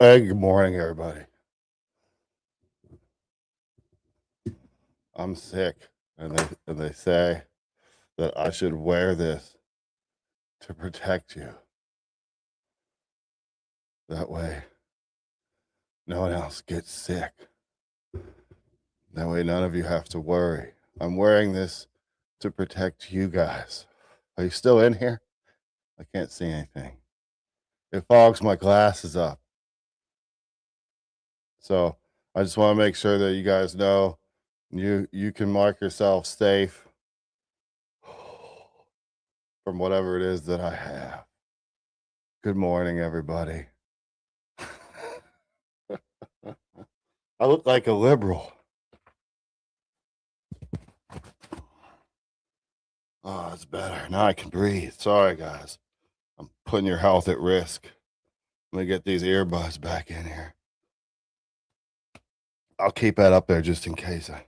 Hey, good morning, everybody. I'm sick, and they say that I should wear this to protect you. That way, no one else gets sick. That way, none of you have to worry. I'm wearing this to protect you guys. Are you still in here? I can't see anything. It fogs my glasses up. So I just want to make sure that you guys know you can mark yourself safe from whatever it is that I have. Good morning, everybody. I look like a liberal. Oh, it's better. Now I can breathe. Sorry, guys. I'm putting your health at risk. Let me get these earbuds back in here. I'll keep that up there just in case I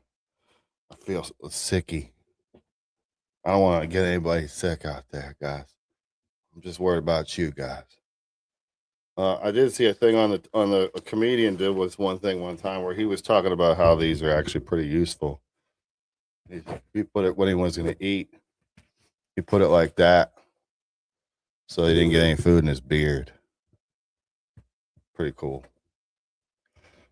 feel sicky. I don't want to get anybody sick out there, guys. I'm just worried about you guys. I did see a thing on the a comedian did was one thing one time where he was talking about how these are actually pretty useful. He put it when he was going to eat. He put it like that, so he didn't get any food in his beard. Pretty cool.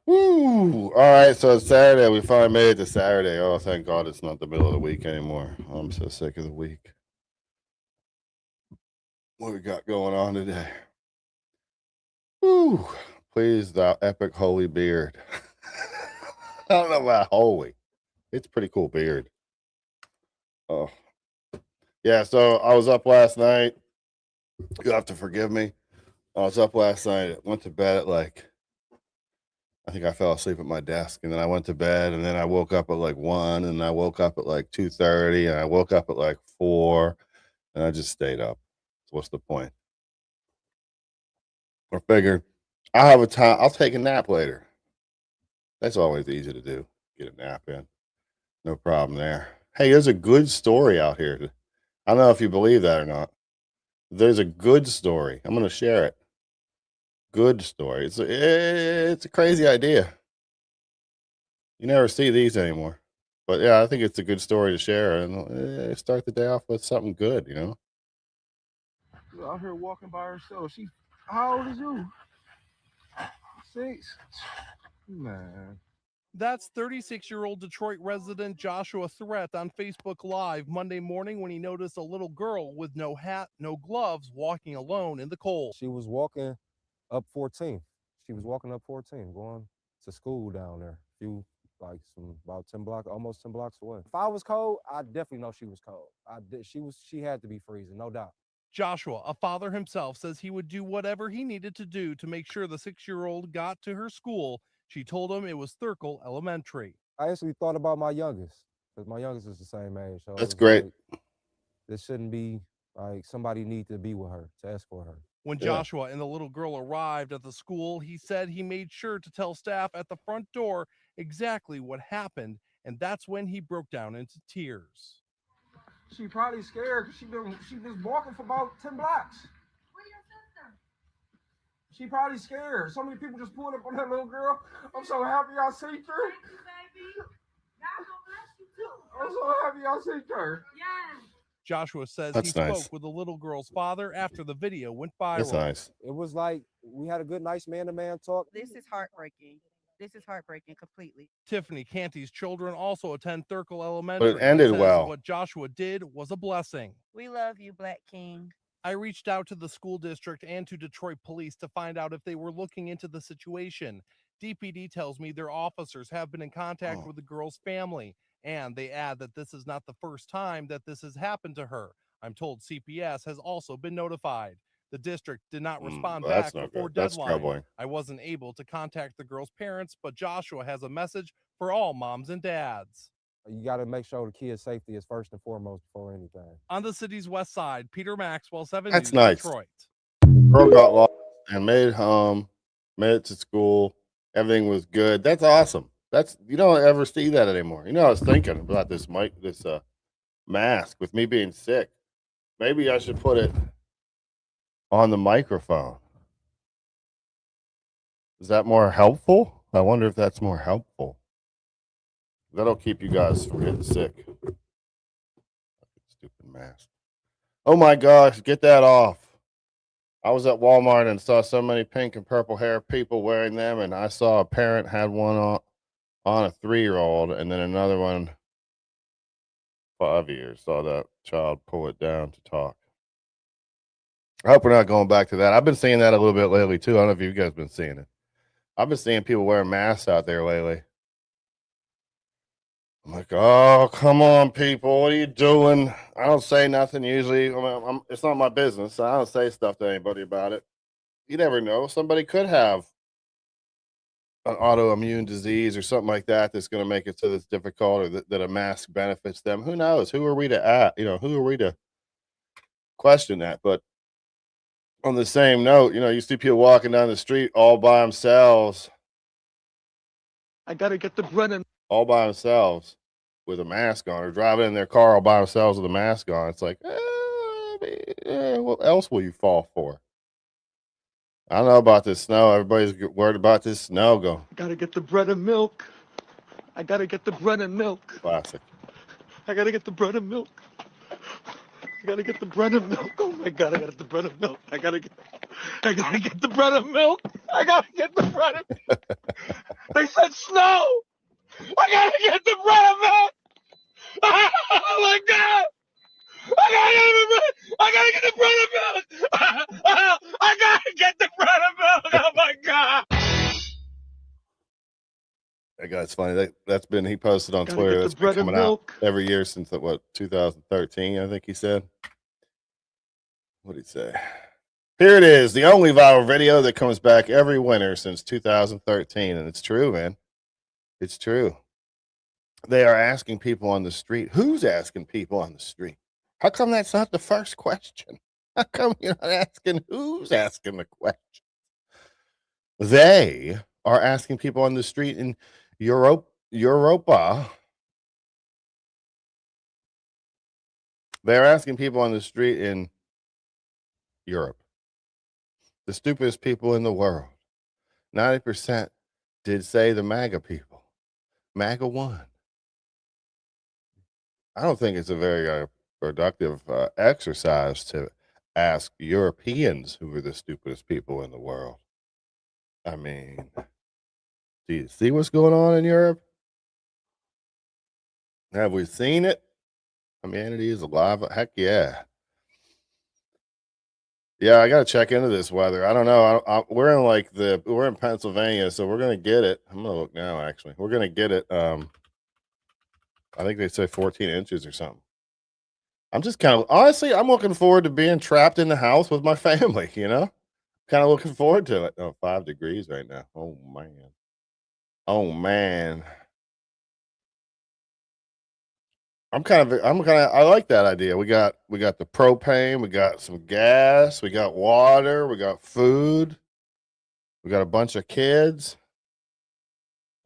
Woo! All right, so it's Saturday. We finally made it to Saturday. Oh, thank God it's not the middle of the week anymore. I'm so sick of the week. What we got going on today? Woo! Please, thou epic holy beard. I don't know about holy. It's a pretty cool beard. Oh, yeah. So I was up last night. You have to forgive me. I was up last night. Went to bed at like I think I fell asleep at my desk, and then I went to bed, and then I woke up at like 1, and I woke up at like 2:30, and I woke up at like 4, and I just stayed up. So what's the point? I figured I'll have a time. I'll take a nap later. That's always easy to do. Get a nap in. No problem there. Hey, there's a good story out here. I don't know if you believe that or not. There's a good story. I'm going to share it. Good story. It's a crazy idea. You never see these anymore. But yeah, I think it's a good story to share and start the day off with something good, you know? She's out here walking by herself. She, how old is you? 6. Man. That's 36-year-old Detroit resident Joshua Threat on Facebook Live Monday morning when he noticed a little girl with no hat, no gloves, walking alone in the cold. She was walking up 14. She was walking up 14, going to school down there. Few like some about 10 blocks, almost 10 blocks away. If I was cold, I definitely know she was cold. She had to be freezing, no doubt. Joshua, a father himself, says he would do whatever he needed to do to make sure the 6-year-old got to her school. She told him it was Thurkel Elementary. I actually thought about my youngest, because my youngest is the same age. So it That's was great. like, this shouldn't be like somebody need to be with her, to escort her. When Yeah. Joshua and the little girl arrived at the school, he said he made sure to tell staff at the front door exactly what happened, and that's when he broke down into tears. She probably scared because she been walking for about 10 blocks. Where's your sister? She probably scared. So many people just pulled up on that little girl. I'm so happy I seen her. Thank you, baby. God gonna bless you too. I'm so happy I seen her. Yes. Joshua says he That's nice. spoke with the little girl's father after the video went viral. That's nice. It was like we had a good, nice man-to-man talk. This is heartbreaking. This is heartbreaking completely. Tiffany Canty's children also attend Thurkel Elementary. But it ended and says well. What Joshua did was a blessing. We love you, Black King. I reached out to the school district and to Detroit police to find out if they were looking into the situation. DPD tells me their officers have been in contact with the girl's family, and they add that this is not the first time that this has happened to her. I'm told CPS has also been notified. The district did not respond Well, back that's not before good. That's deadline. troubling. I wasn't able to contact the girl's parents, but Joshua has a message for all moms and dads. You got to make sure the kid's safety is first and foremost before anything. On the city's west side, Peter Maxwell, 7 That's News, nice. Detroit. Girl got lost and made it home, made it to school. Everything was good. That's awesome. That's you don't ever see that anymore. You know, I was thinking about this mask with me being sick. Maybe I should put it on the microphone. Is that more helpful? I wonder if that's more helpful. That'll keep you guys from getting sick. Stupid mask. Oh my gosh, get that off. I was at Walmart and saw so many pink and purple hair people wearing them, and I saw a parent had one on a 3-year-old, and then another one 5 years. Saw that child pull it down to talk. I hope we're not going back to that. I've been seeing that a little bit lately too. I don't know if you guys been seeing it. I've been seeing people wearing masks out there lately. I'm like, oh, come on, people. What are you doing? I don't say nothing usually. It's not my business. I don't say stuff to anybody about it. You never know. Somebody could have an autoimmune disease or something like that that's going to make it so that's difficult, or that a mask benefits them. Who knows? Who are we to who are we to question that? But on the same note, you see people walking down the street all by themselves. I gotta get the bread all by themselves with a mask on, or driving in their car all by themselves with a mask on. It's like, what else will you fall for? I don't know about this snow. Everybody's worried about this snow. I gotta get the bread and milk. I gotta get the bread and milk. Classic. I gotta get the bread and milk. I gotta get the bread and milk. Oh my God, I gotta get the bread and milk. I gotta get the bread and milk. I gotta get the bread and milk. They said snow. I gotta get the bread and milk. Oh my God. I gotta get the bread and milk. I gotta get the bread and milk. Oh my God. That guy's funny. That's been, he posted on Gotta Twitter. get the That's been bread and coming out milk. every year since 2013, I think he said. What did he say? Here it is, the only viral video that comes back every winter since 2013. And it's true, man. It's true. They are asking people on the street. Who's asking people on the street? How come that's not the first question? How come you're not asking who's asking the question? They are asking people on the street in Europa. They're asking people on the street in Europe. The stupidest people in the world. 90% did say the MAGA people. MAGA won. I don't think it's a very productive exercise to ask Europeans who are the stupidest people in the world. I mean, do you see what's going on in Europe? Have we seen it? Humanity is alive. Heck yeah. Yeah, I got to check into this weather. I don't know. We're in Pennsylvania, so we're going to get it. I'm going to look now, actually. We're going to get it. I think they say 14 inches or something. I'm just honestly, I'm looking forward to being trapped in the house with my family, Kind of looking forward to it. Oh, 5 degrees right now. Oh, man. Oh, man. I like that idea. We got the propane, we got some gas, we got water, we got food, we got a bunch of kids.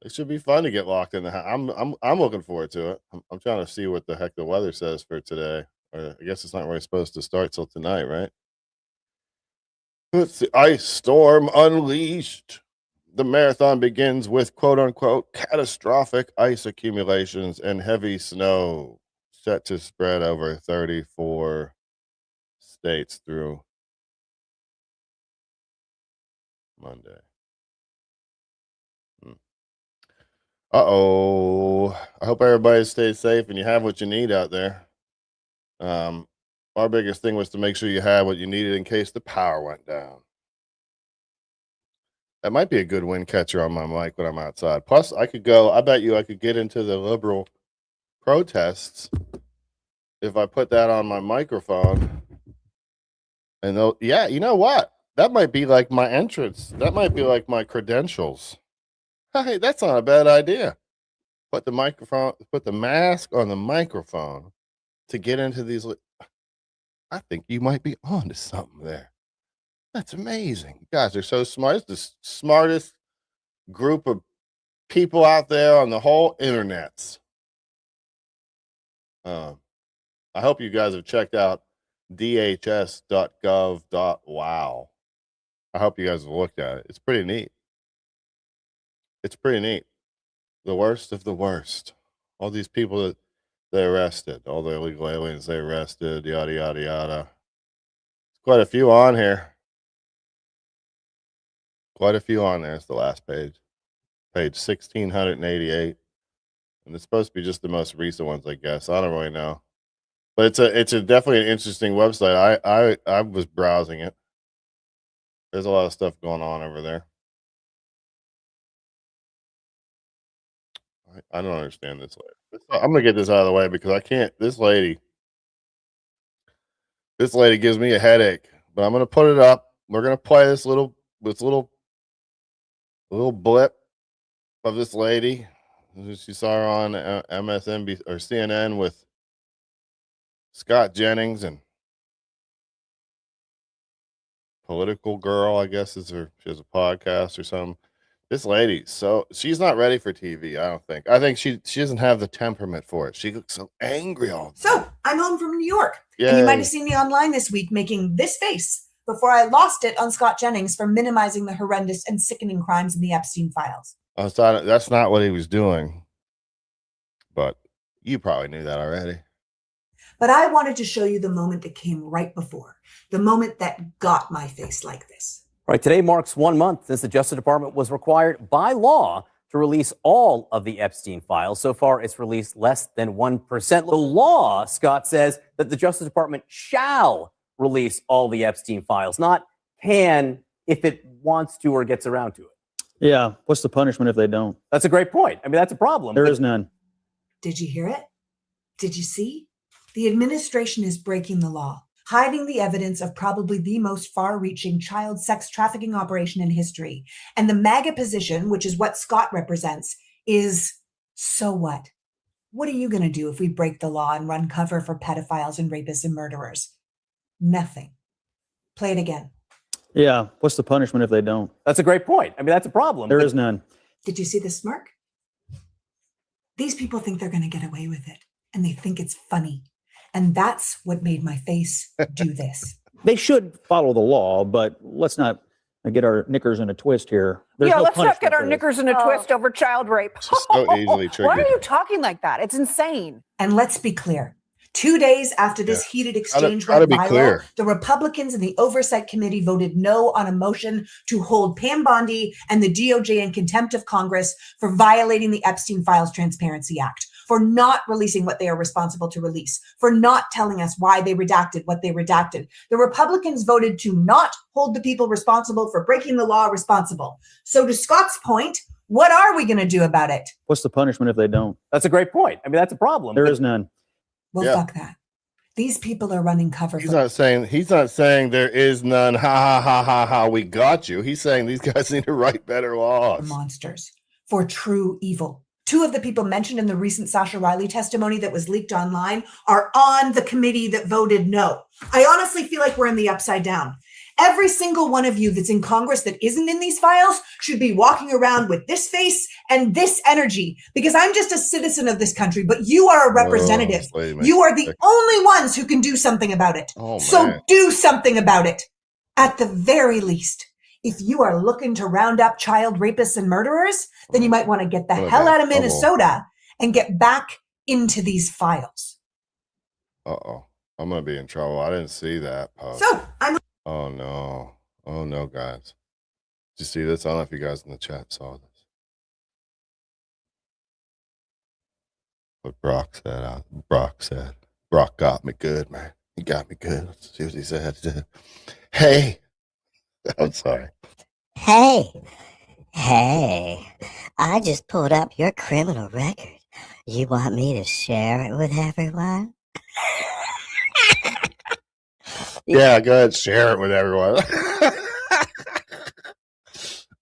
It should be fun to get locked in the house. I'm looking forward to it. I'm trying to see what the heck the weather says for today. I guess it's not really supposed to start till tonight, right? It's the ice storm unleashed. The marathon begins with quote unquote catastrophic ice accumulations and heavy snow set to spread over 34 states through Monday. Uh-oh. I hope everybody stays safe and you have what you need out there. Our biggest thing was to make sure you had what you needed in case the power went down. That might be a good wind catcher on my mic when I'm outside. Plus, I bet you I could get into the liberal protests if I put that on my microphone. And yeah, you know what? That might be like my entrance. That might be like my credentials. Hey, that's not a bad idea. Put the mask on the microphone to get into these. I think you might be onto something there. That's amazing. You guys are so smart. It's the smartest group of people out there on the whole internets. I hope you guys have checked out dhs.gov.wow. I hope you guys have looked at it. It's pretty neat. It's pretty neat. The worst of the worst. All these people that they arrested, all the illegal aliens they arrested, yada, yada, yada. Quite a few on here. Quite a few on there. It's the last page. Page 1688. And it's supposed to be just the most recent ones, I guess. I don't really know. But it's a definitely an interesting website. I was browsing it. There's a lot of stuff going on over there. I don't understand this lady. I'm gonna get this out of the way because I can't. This lady gives me a headache. But I'm gonna put it up. We're gonna play this little blip of this lady. She saw her on MSNBC or CNN with Scott Jennings and Political Girl, I guess is her. She has a podcast or something. This lady, so she's not ready for TV. I don't think. I think she doesn't have the temperament for it. She looks so angry all the time. So I'm home from New York, Yeah. and you might have seen me online this week making this face before I lost it on Scott Jennings for minimizing the horrendous and sickening crimes in the Epstein files. That's not what he was doing, but you probably knew that already. But I wanted to show you the moment that came right before, the moment that got my face like this. Right, today marks 1 month since the Justice Department was required by law to release all of the Epstein files. So far, it's released less than 1%. The law, Scott says, that the Justice Department shall release all the Epstein files, not can if it wants to or gets around to it. Yeah, what's the punishment if they don't? That's a great point. I mean, that's a problem. There is none. Did you hear it? Did you see? The administration is breaking the law, hiding the evidence of probably the most far-reaching child sex trafficking operation in history. And the MAGA position, which is what Scott represents, is so what? What are you going to do if we break the law and run cover for pedophiles and rapists and murderers? Nothing. Play it again. Yeah, what's the punishment if they don't? That's a great point. I mean, that's a problem. There is none. Did you see the smirk? These people think they're going to get away with it, and they think it's funny. And that's what made my face do this. They should follow the law, but let's not get our knickers in a twist here. There's no let's not punishment get our for this. knickers in a twist over child rape. It's just so easily triggered. Why are you talking like that? It's insane. And let's be clear. 2 days after this heated exchange Gotta went be viral, clear. the Republicans in the Oversight Committee voted no on a motion to hold Pam Bondi and the DOJ in contempt of Congress for violating the Epstein Files Transparency Act, for not releasing what they are responsible to release, for not telling us why they redacted what they redacted. The Republicans voted to not hold the people responsible for breaking the law responsible. So to Scott's point, what are we going to do about it? What's the punishment if they don't? That's a great point. I mean, that's a problem. There is none. Well, fuck that. These people are running cover He's for not saying there is none. Ha ha ha ha ha. We got you. He's saying these guys need to write better laws. monsters, for true evil. 2 of the people mentioned in the recent Sasha Riley testimony that was leaked online are on the committee that voted no. I honestly feel like we're in the upside down. Every single one of you that's in Congress that isn't in these files should be walking around with this face and this energy, because I'm just a citizen of this country, but you are a representative. You are the only ones who can do something about it. So do something about it. At the very least, if you are looking to round up child rapists and murderers, then you might want to get the hell out of Minnesota and get back into these files. Uh-oh. I'm going to be in trouble. I didn't see that post. So I'm... Oh, no. Oh, no, guys. Did you see this? I don't know if you guys in the chat saw this. What Brock said. Brock got me good, man. He got me good. Let's see what he said. Hey. I'm sorry. Hey, I just pulled up your criminal record. You want me to share it with everyone? Yeah, go ahead, share it with everyone.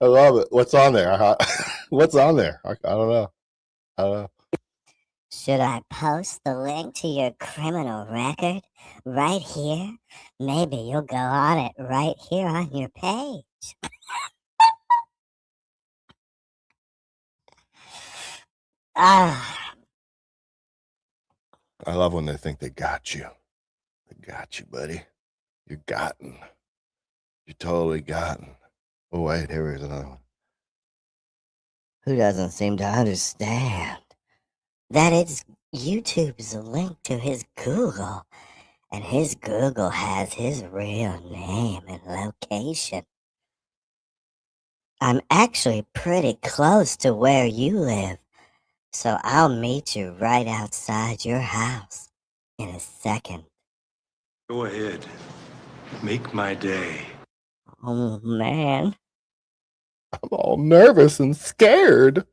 I love it. What's on there? What's on there? I don't know. Should I post the link to your criminal record right here? Maybe you'll go on it right here on your page. I love when they think they got you. They got you, buddy. You're gotten. You're totally gotten. Oh, wait, here is another one. who doesn't seem to understand that it's YouTube's link to his Google, and his Google has his real name and location. I'm actually pretty close to where you live, so I'll meet you right outside your house in a second. Go ahead. Make my day. Oh, man. I'm all nervous and scared.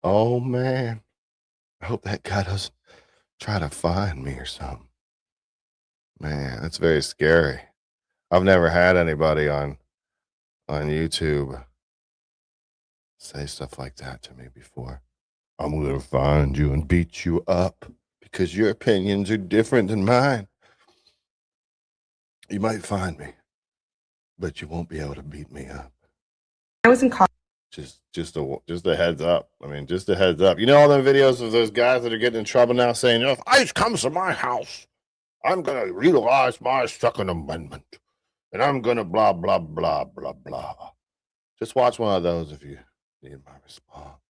Oh man. I hope that guy doesn't try to find me or something. Man, that's very scary. I've never had anybody on YouTube say stuff like that to me before. I'm gonna find you and beat you up because your opinions are different than mine. You might find me, but you won't be able to beat me up. I was in college. Just a heads up. I mean, just a heads up. You know all the videos of those guys that are getting in trouble now saying, if ICE comes to my house, I'm going to utilize my Second Amendment. And I'm going to blah, blah, blah, blah, blah. Just watch one of those if you need my response.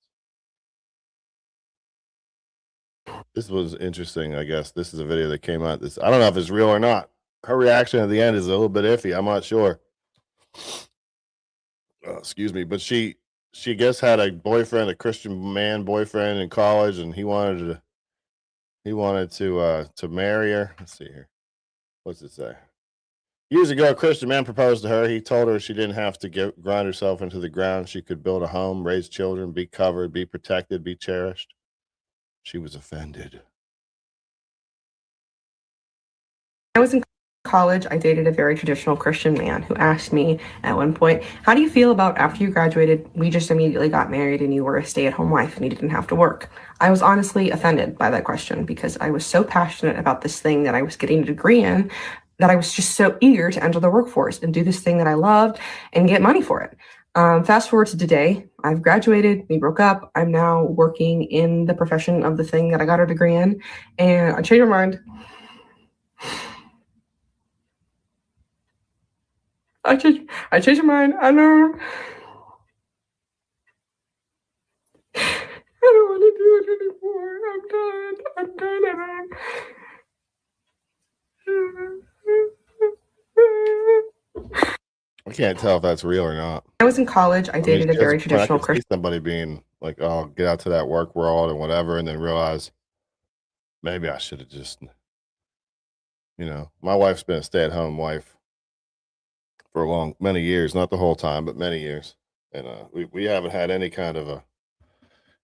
This was interesting, I guess. This is a video that came out. I don't know if it's real or not. Her reaction at the end is a little bit iffy. I'm not sure. Excuse me. But she guess had a boyfriend, a Christian man boyfriend in college, and he wanted to marry her. Let's see here. What's it say? Years ago, a Christian man proposed to her. He told her she didn't have to grind herself into the ground. She could build a home, raise children, be covered, be protected, be cherished. She was offended. I was in college. I dated a very traditional Christian man who asked me at one point, how do you feel about after you graduated, we just immediately got married and you were a stay-at-home wife and you didn't have to work? I was honestly offended by that question because I was so passionate about this thing that I was getting a degree in that I was just so eager to enter the workforce and do this thing that I loved and get money for it. Fast forward to today, I've graduated, we broke up. I'm now working in the profession of the thing that I got a degree in, and I changed my mind. I changed my mind. I don't want to do it anymore. I'm done. I can't tell if that's real or not. I was in college. I dated a very traditional I could see somebody being like, "Oh, get out to that work world and whatever," and then realize maybe I should have just, my wife's been a stay-at-home wife for many years, not the whole time, but many years, and we haven't had any kind of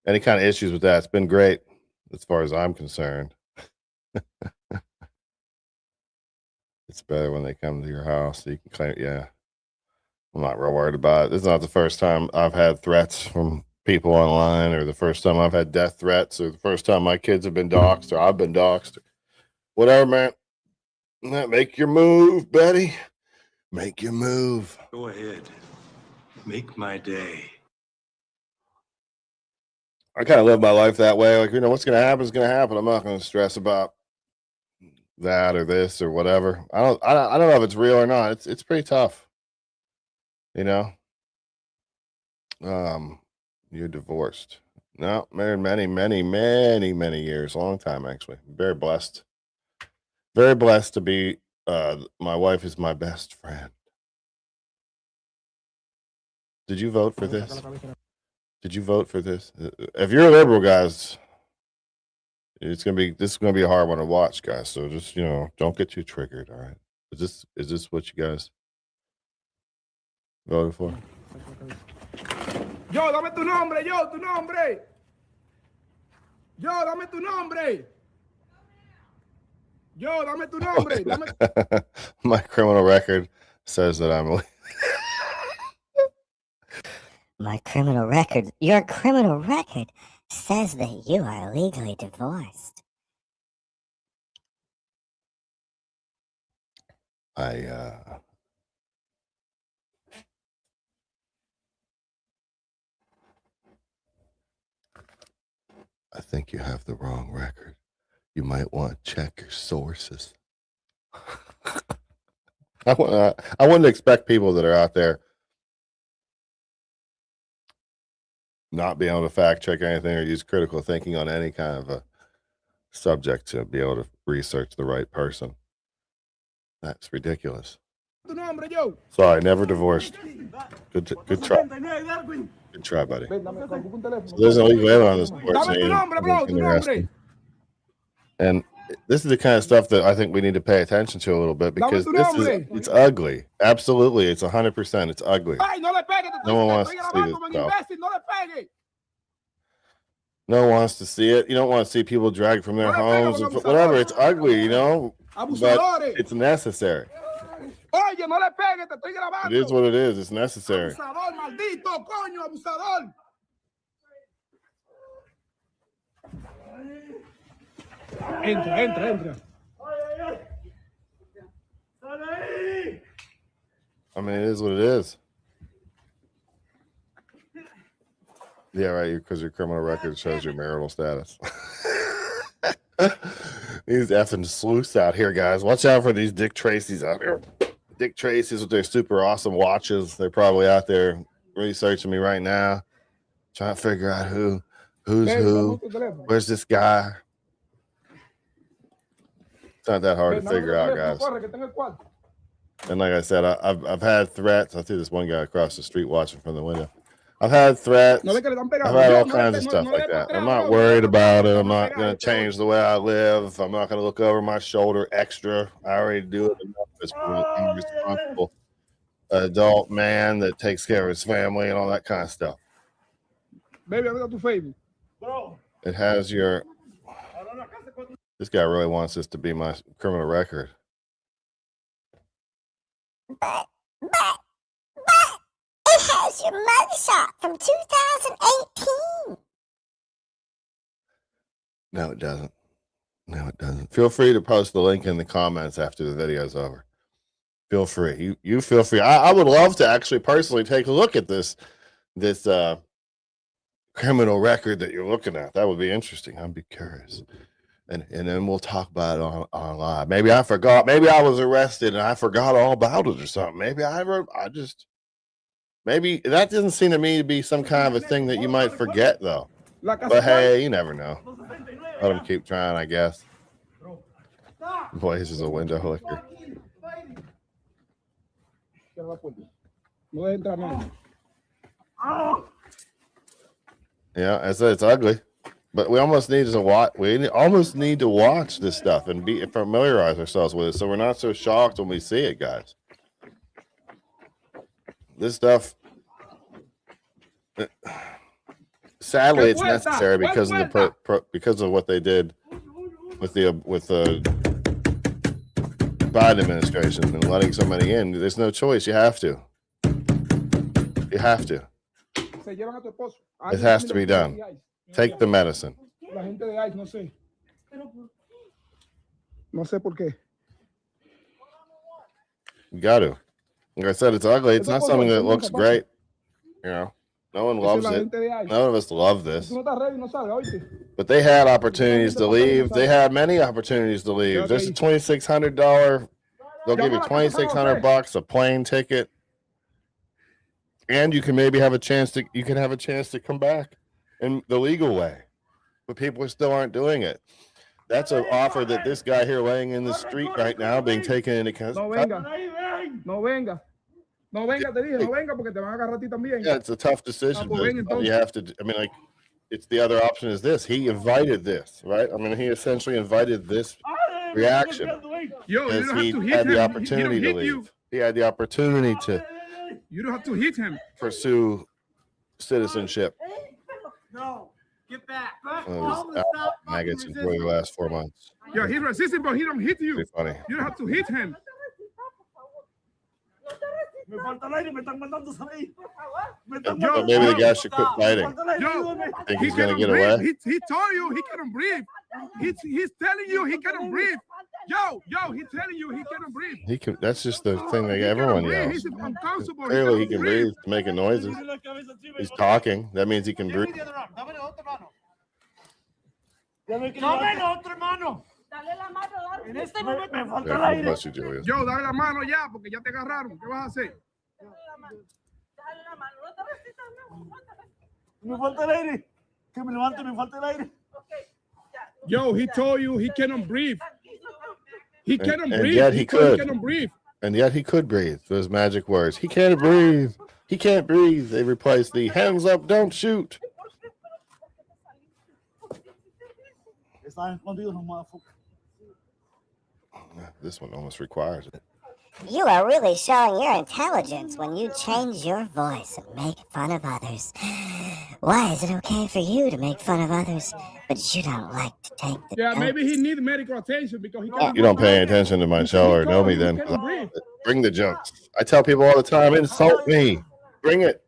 issues with that. It's been great as far as I'm concerned. It's better when they come to your house so you can claim, yeah. I'm not real worried about it. This is not the first time I've had threats from people online, or the first time I've had death threats, or the first time my kids have been doxxed, or I've been doxxed. Whatever, man. Make your move, Betty. Make your move. Go ahead. Make my day. I kind of live my life that way. Like, what's going to happen is going to happen. I'm not going to stress about that or this or whatever. I don't know if it's real or not. It's pretty tough. You're divorced. No, married many, many, many, many years. Long time, actually. Very blessed. Very blessed to be, my wife is my best friend. Did you vote for this? Did you vote for this? If you're a liberal, guys, this is gonna be a hard one to watch, guys. So just, don't get too triggered, all right? Is this what you guys voted for? Yo, dame tu nombre, yo, tu nombre. Yo, dame tu nombre. Yo, dame tu nombre. Dame... My criminal record says that I'm. Your criminal record says that you are legally divorced. I think you have the wrong record. You might want to check your sources. I wouldn't expect people that are out there not being able to fact check anything or use critical thinking on any kind of a subject to be able to research the right person. That's ridiculous. Sorry, never divorced. Good try. Good try, buddy. So there's a legal aid on this course. Interesting. And this is the kind of stuff that I think we need to pay attention to a little bit because it's ugly. Absolutely, it's 100%. It's ugly. No one wants to see this stuff. No one wants to see it. You don't want to see people dragged from their homes and whatever. It's ugly, you know, but it's necessary. It is what it is. It's necessary. Entra. I mean, it is what it is. Yeah, right. Because your criminal record shows your marital status. These effing sleuths out here, guys. Watch out for these Dick Tracy's out here. Dick Tracy's with their super awesome watches. They're probably out there researching me right now, trying to figure out who's who. Where's this guy? It's not that hard to figure out, guys. And like I said, I've had threats. I see this one guy across the street watching from the window. I've had threats. I've had all kinds of stuff like that. I'm not worried about it. I'm not going to change the way I live. I'm not going to look over my shoulder extra. I already do it enough as a responsible adult man that takes care of his family and all that kind of stuff. Baby, I'm to favor. It has your... This guy really wants this to be my criminal record. But it has your mugshot from 2018. No, it doesn't. No, it doesn't. Feel free to post the link in the comments after the video's over. Feel free. You feel free. I would love to actually personally take a look at this criminal record that you're looking at. That would be interesting. I'd be curious. And then we'll talk about it on live. Maybe I forgot. Maybe I was arrested and I forgot all about it or something. Maybe maybe that doesn't seem to me to be some kind of a thing that you might forget, though. But hey, you never know. Let them keep trying, I guess. Boy, this is a window licker. Yeah, I said it's ugly. But we almost need to watch. We almost need to watch this stuff and familiarize ourselves with it, so we're not so shocked when we see it, guys. This stuff, sadly, it's necessary because of the because of what they did with the Biden administration and letting so many in. There's no choice. You have to. You have to. It has to be done. Take the medicine. You got to. Like I said, it's ugly. It's not something that looks great. You know, no one loves it. None of us love this. But they had opportunities to leave. They had many opportunities to leave. There's a $2,600. They'll give you $2,600, a plane ticket, and you can maybe have a chance to. You can have a chance to come back in the legal way, but people still aren't doing it. That's an offer that this guy here laying in the street right now being taken into account. Yeah, it's a tough decision. But you have to. I mean, like, it's the other option is this. He invited this, right? I mean, he essentially invited this reaction because he had the opportunity to leave. He had the opportunity to. You don't have to hit him. Pursue citizenship. No, get back. Maggots for the last 4 months. Yeah, he's resisting, but he don't hit you. Pretty funny. You don't have to hit him. But maybe the guy should quit fighting. Think he's gonna get away? He told you he cannot breathe. He's telling you he cannot breathe. Yo, he's telling you he cannot breathe. He can. That's just the thing that everyone yells. Clearly, he can breathe, making noises. He's talking. That means he can breathe. Dale la mano, en este momento me falta el aire. Yo, dale la mano ya, porque ya te agarraron. ¿Qué vas a hacer? Dale la mano, no te resistas, no. Me falta el aire. Que me levante, me falta el aire. Yo, he told you he cannot breathe. He cannot And breathe. yet he told you could. He cannot breathe. And yet he could breathe. Those magic words. He can't breathe. He can't breathe. They replaced the hands up, don't shoot. This one almost requires it. You are really showing your intelligence when you change your voice and make fun of others. Why is it okay for you to make fun of others, but you don't like to take the Yeah, jokes? maybe he needs medical attention because he can't. You don't pay any attention to my show or know me then. Bring the jokes. I tell people all the time, insult me. Bring it.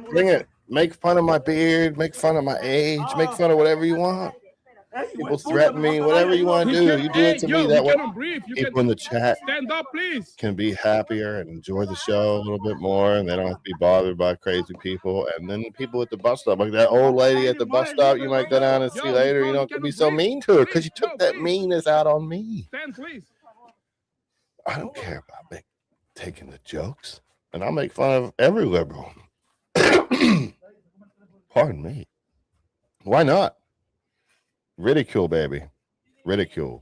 Bring it. Make fun of my beard. Make fun of my age. Make fun of whatever you want. People threaten me. Whatever you want to do, you do it to me. That way people in the chat Stand up, please. can be happier and enjoy the show a little bit more, and they don't have to be bothered by crazy people. And then people at the bus stop, like that old lady at the bus stop, you might go down and see later. You don't have to be so mean to her because you took that meanness out on me. Stand, please. I don't care about taking the jokes, and I'll make fun of every liberal. Pardon me. Why not? Ridicule, baby. Ridicule.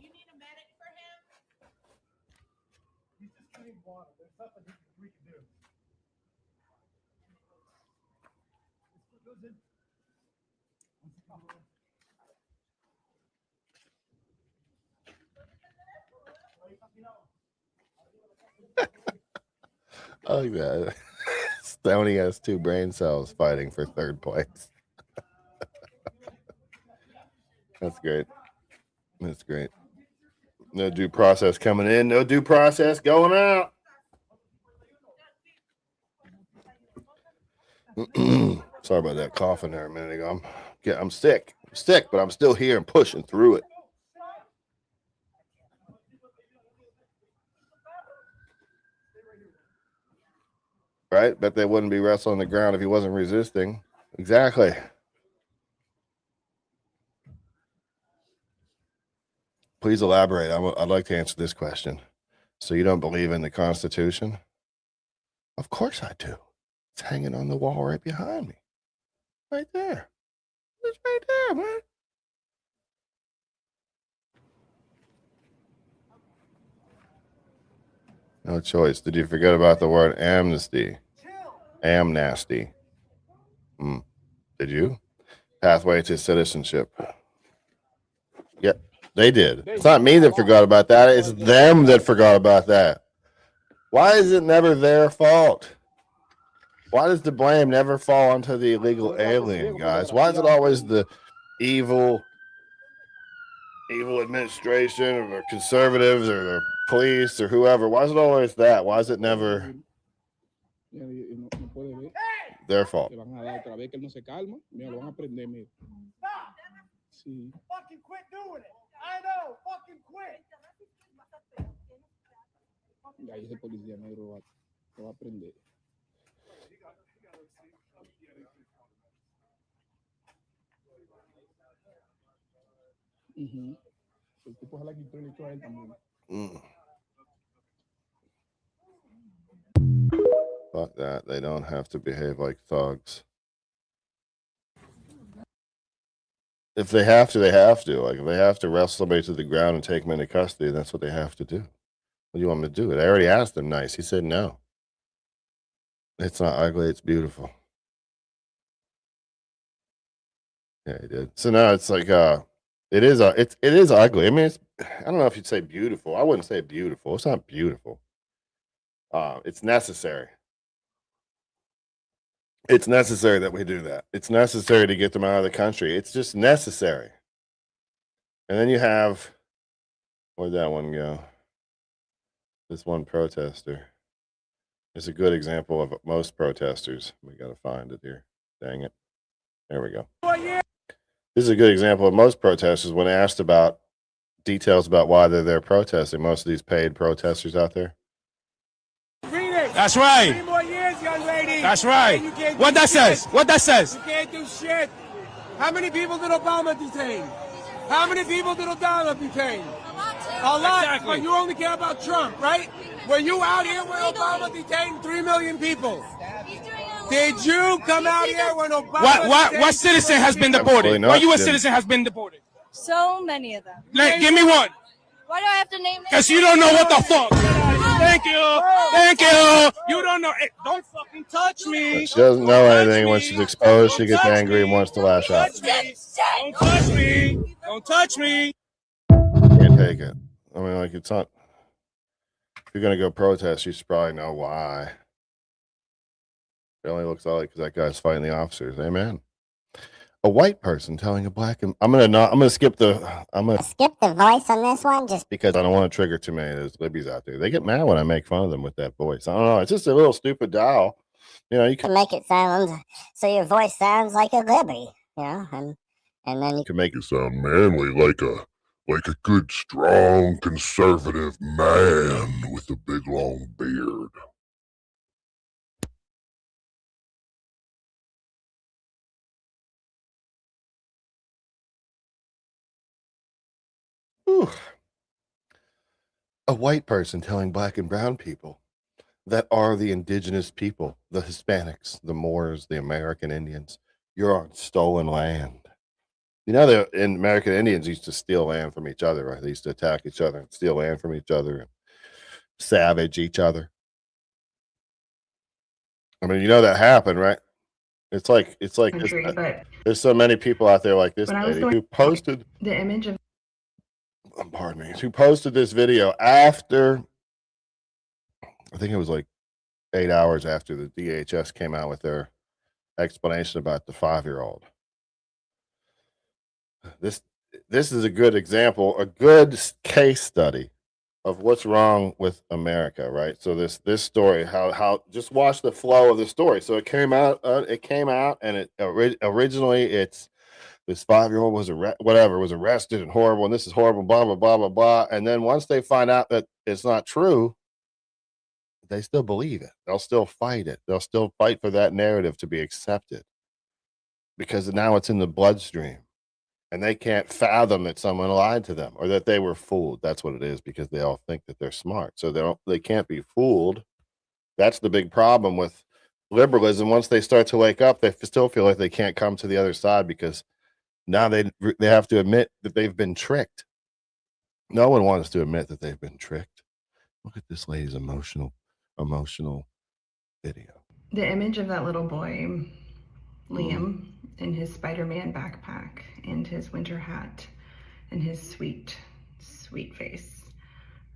I like that. Stoney has 2 brain cells fighting for 3rd place. That's great. That's great. No due process coming in. No due process going out. Sorry about that coughing there a minute ago. I'm sick. I'm sick, but I'm still here and pushing through it. Right? Bet they wouldn't be wrestling on the ground if he wasn't resisting. Exactly. Please elaborate. I'd like to answer this question. So you don't believe in the Constitution? Of course I do. It's hanging on the wall right behind me. Right there. It's right there, man. No choice. Did you forget about the word amnesty? Amnesty. Did you? Pathway to citizenship. Yep, they did. It's not me that forgot about that. It's them that forgot about that. Why is it never their fault? Why does the blame never fall onto the illegal alien, guys? Why is it always the evil administration or the conservatives or the police or whoever? Why is it always that? Why is it never their fault? Fucking quit doing it. I know. Fucking quit. Fuck that. They don't have to behave like thugs. If they have to, they have to. Like, if they have to wrestle somebody to the ground and take them into custody, that's what they have to do. What do you want me to do? I already asked him nice. He said no. It's not ugly. It's beautiful. Yeah, he did. So now it's like, it is ugly. I mean, I don't know if you'd say beautiful. I wouldn't say beautiful. It's not beautiful. It's necessary. It's necessary that we do that. It's necessary to get them out of the country. It's just necessary. And then you have, where'd that one go? This one protester. It's a good example of most protesters. We got to find it here. Dang it. There we go. This is a good example of most protesters when asked about details about why they're there protesting. Most of these paid protesters out there. That's right. 3 more years, young lady. That's right. What that says? What that says? You can't do shit. How many people did Obama detain? How many people did Obama detain? A lot. Exactly. But you only care about Trump, right? Were you out here where Obama detained 3 million people? He's doing it Did you come out here when Obama? What citizen has been deported? What U.S. citizen has been deported? So many of them. Give me one. Why do I have to name them? Because you don't know what the fuck. Thank you. Thank you. You don't know. Hey, don't fucking touch me. She doesn't know anything. When she's exposed, she gets angry and wants to lash out. Don't touch me. Don't touch me. Can't take it. I mean, like, it's not. If you're gonna go protest, you should probably know why. It only looks like because that guy's fighting the officers. Amen. A white person telling a black. I'm gonna skip the voice on this one just because I don't want to trigger too many of those libbies out there. They get mad when I make fun of them with that voice. I don't know. It's just a little stupid dial. You know, you can make it sound so your voice sounds like a libby, you know, and then you can make it sound manly, like a good, strong, conservative man with a big, long beard. Whew. A white person telling black and brown people that are the indigenous people, the Hispanics, the Moors, the American Indians, you're on stolen land. You know, the American Indians used to steal land from each other, right? They used to attack each other and steal land from each other and savage each other. I mean, you know that happened, right? It's like there's so many people out there like this lady who posted the image of pardon me, who posted this video after, I think it was like 8 hours after the DHS came out with their explanation about the 5-year-old. This is a good example, a good case study of what's wrong with America, right? So this story, how just watch the flow of the story. So it came out, and it originally it's this 5-year-old was arrested and horrible, and this is horrible, blah blah blah blah blah. And then once they find out that it's not true, they still believe it. They'll still fight it. They'll still fight for that narrative to be accepted because now it's in the bloodstream. And they can't fathom that someone lied to them or that they were fooled. That's what it is, because they all think that they're smart. So they can't be fooled. That's the big problem with liberalism. Once they start to wake up, they still feel like they can't come to the other side because now they have to admit that they've been tricked. No one wants to admit that they've been tricked. Look at this lady's emotional video. the image of that little boy, Liam, in his Spider-Man backpack and his winter hat and his sweet face,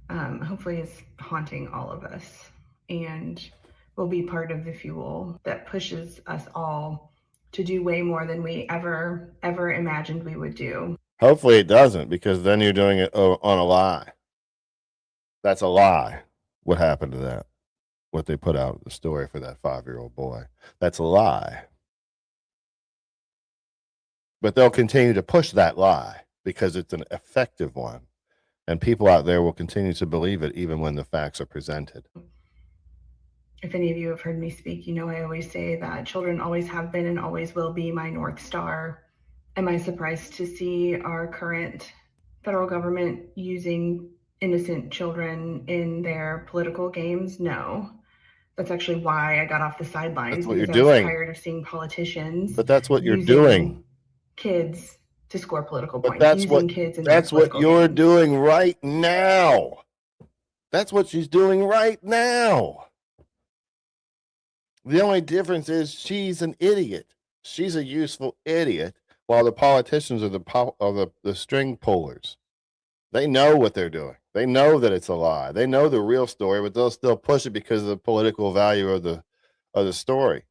hopefully is haunting all of us and will be part of the fuel that pushes us all to do way more than we ever imagined we would do. Hopefully it doesn't, because then you're doing it on a lie. That's a lie. What happened to that? What they put out, the story for that 5-year-old boy. That's a lie. But they'll continue to push that lie because it's an effective one. And people out there will continue to believe it even when the facts are presented. If any of you have heard me speak, you know I always say that children always have been and always will be my North Star. Am I surprised to see our current federal government using innocent children in their political games? No. That's actually why I got off the sidelines. That's what you're because I was doing. tired of seeing politicians. But that's what you're using doing. Kids to score political But points. that's using what kids in that's their what political you're games. doing right now. That's what she's doing right now. The only difference is she's an idiot. She's a useful idiot, while the politicians are the string pullers. They know what they're doing. They know that it's a lie. They know the real story, but they'll still push it because of the political value of the story.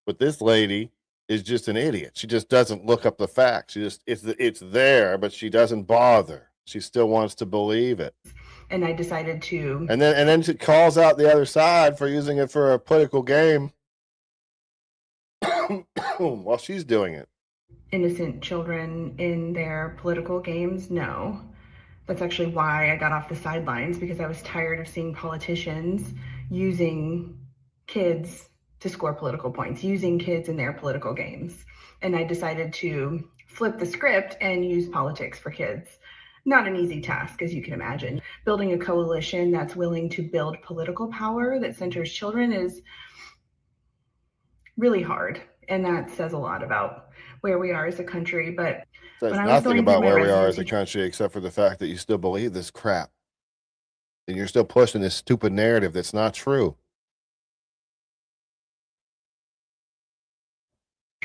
But this lady is just an idiot. She just doesn't look up the facts. She just it's there, but she doesn't bother. She still wants to believe it. And I decided to. And then she calls out the other side for using it for a political game while she's doing it. Innocent children in their political games? No. That's actually why I got off the sidelines, because I was tired of seeing politicians using kids to score political points, using kids in their political games. And I decided to flip the script and use politics for kids. Not an easy task, as you can imagine. Building a coalition that's willing to build political power that centers children is really hard. And that says a lot about where we are as a country. But Says when I was nothing going through about my where we are as a residency country except for the fact that you still believe this crap. And you're still pushing this stupid narrative that's not true.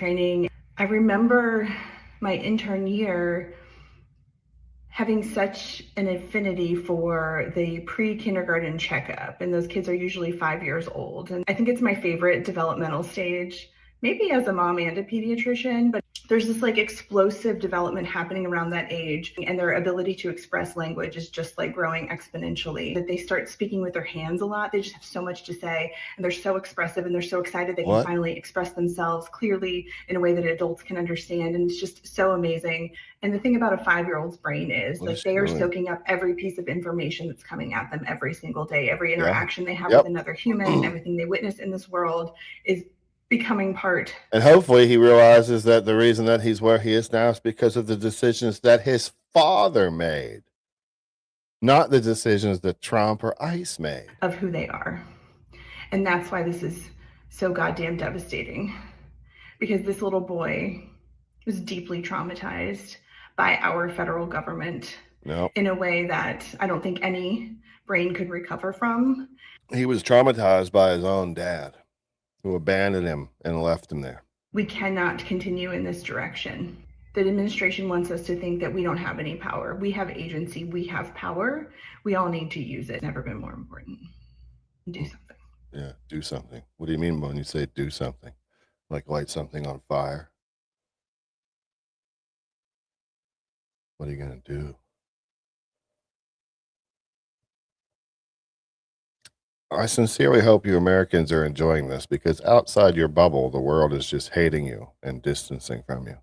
training, I remember my intern year having such an affinity for the pre-kindergarten checkup, and those kids are usually 5 years old. And I think it's my favorite developmental stage, maybe as a mom and a pediatrician, but there's this like explosive development happening around that age, and their ability to express language is just like growing exponentially. That they start speaking with their hands a lot. They just have so much to say, and they're so expressive, and they're so excited they can finally express themselves clearly in a way that adults can understand. And it's just so amazing. And the thing about a 5-year-old's brain is like they are soaking up every piece of information that's coming at them every single day. Every interaction they have with another human, everything they witness in this world is becoming part. And hopefully he realizes that the reason that he's where he is now is because of the decisions that his father made, not the decisions that Trump or ICE made. Of who they are. And that's why this is so goddamn devastating. Because this little boy was deeply traumatized by our federal government in a way that I don't think any brain could recover from. He was traumatized by his own dad, who abandoned him and left him there. We cannot continue in this direction. The administration wants us to think that we don't have any power. We have agency, we have power. We all need to use it. Never been more important. Do something. Yeah, do something. What do you mean when you say do something? Like light something on fire? What are you going to do? I sincerely hope you Americans are enjoying this, because outside your bubble, the world is just hating you and distancing from you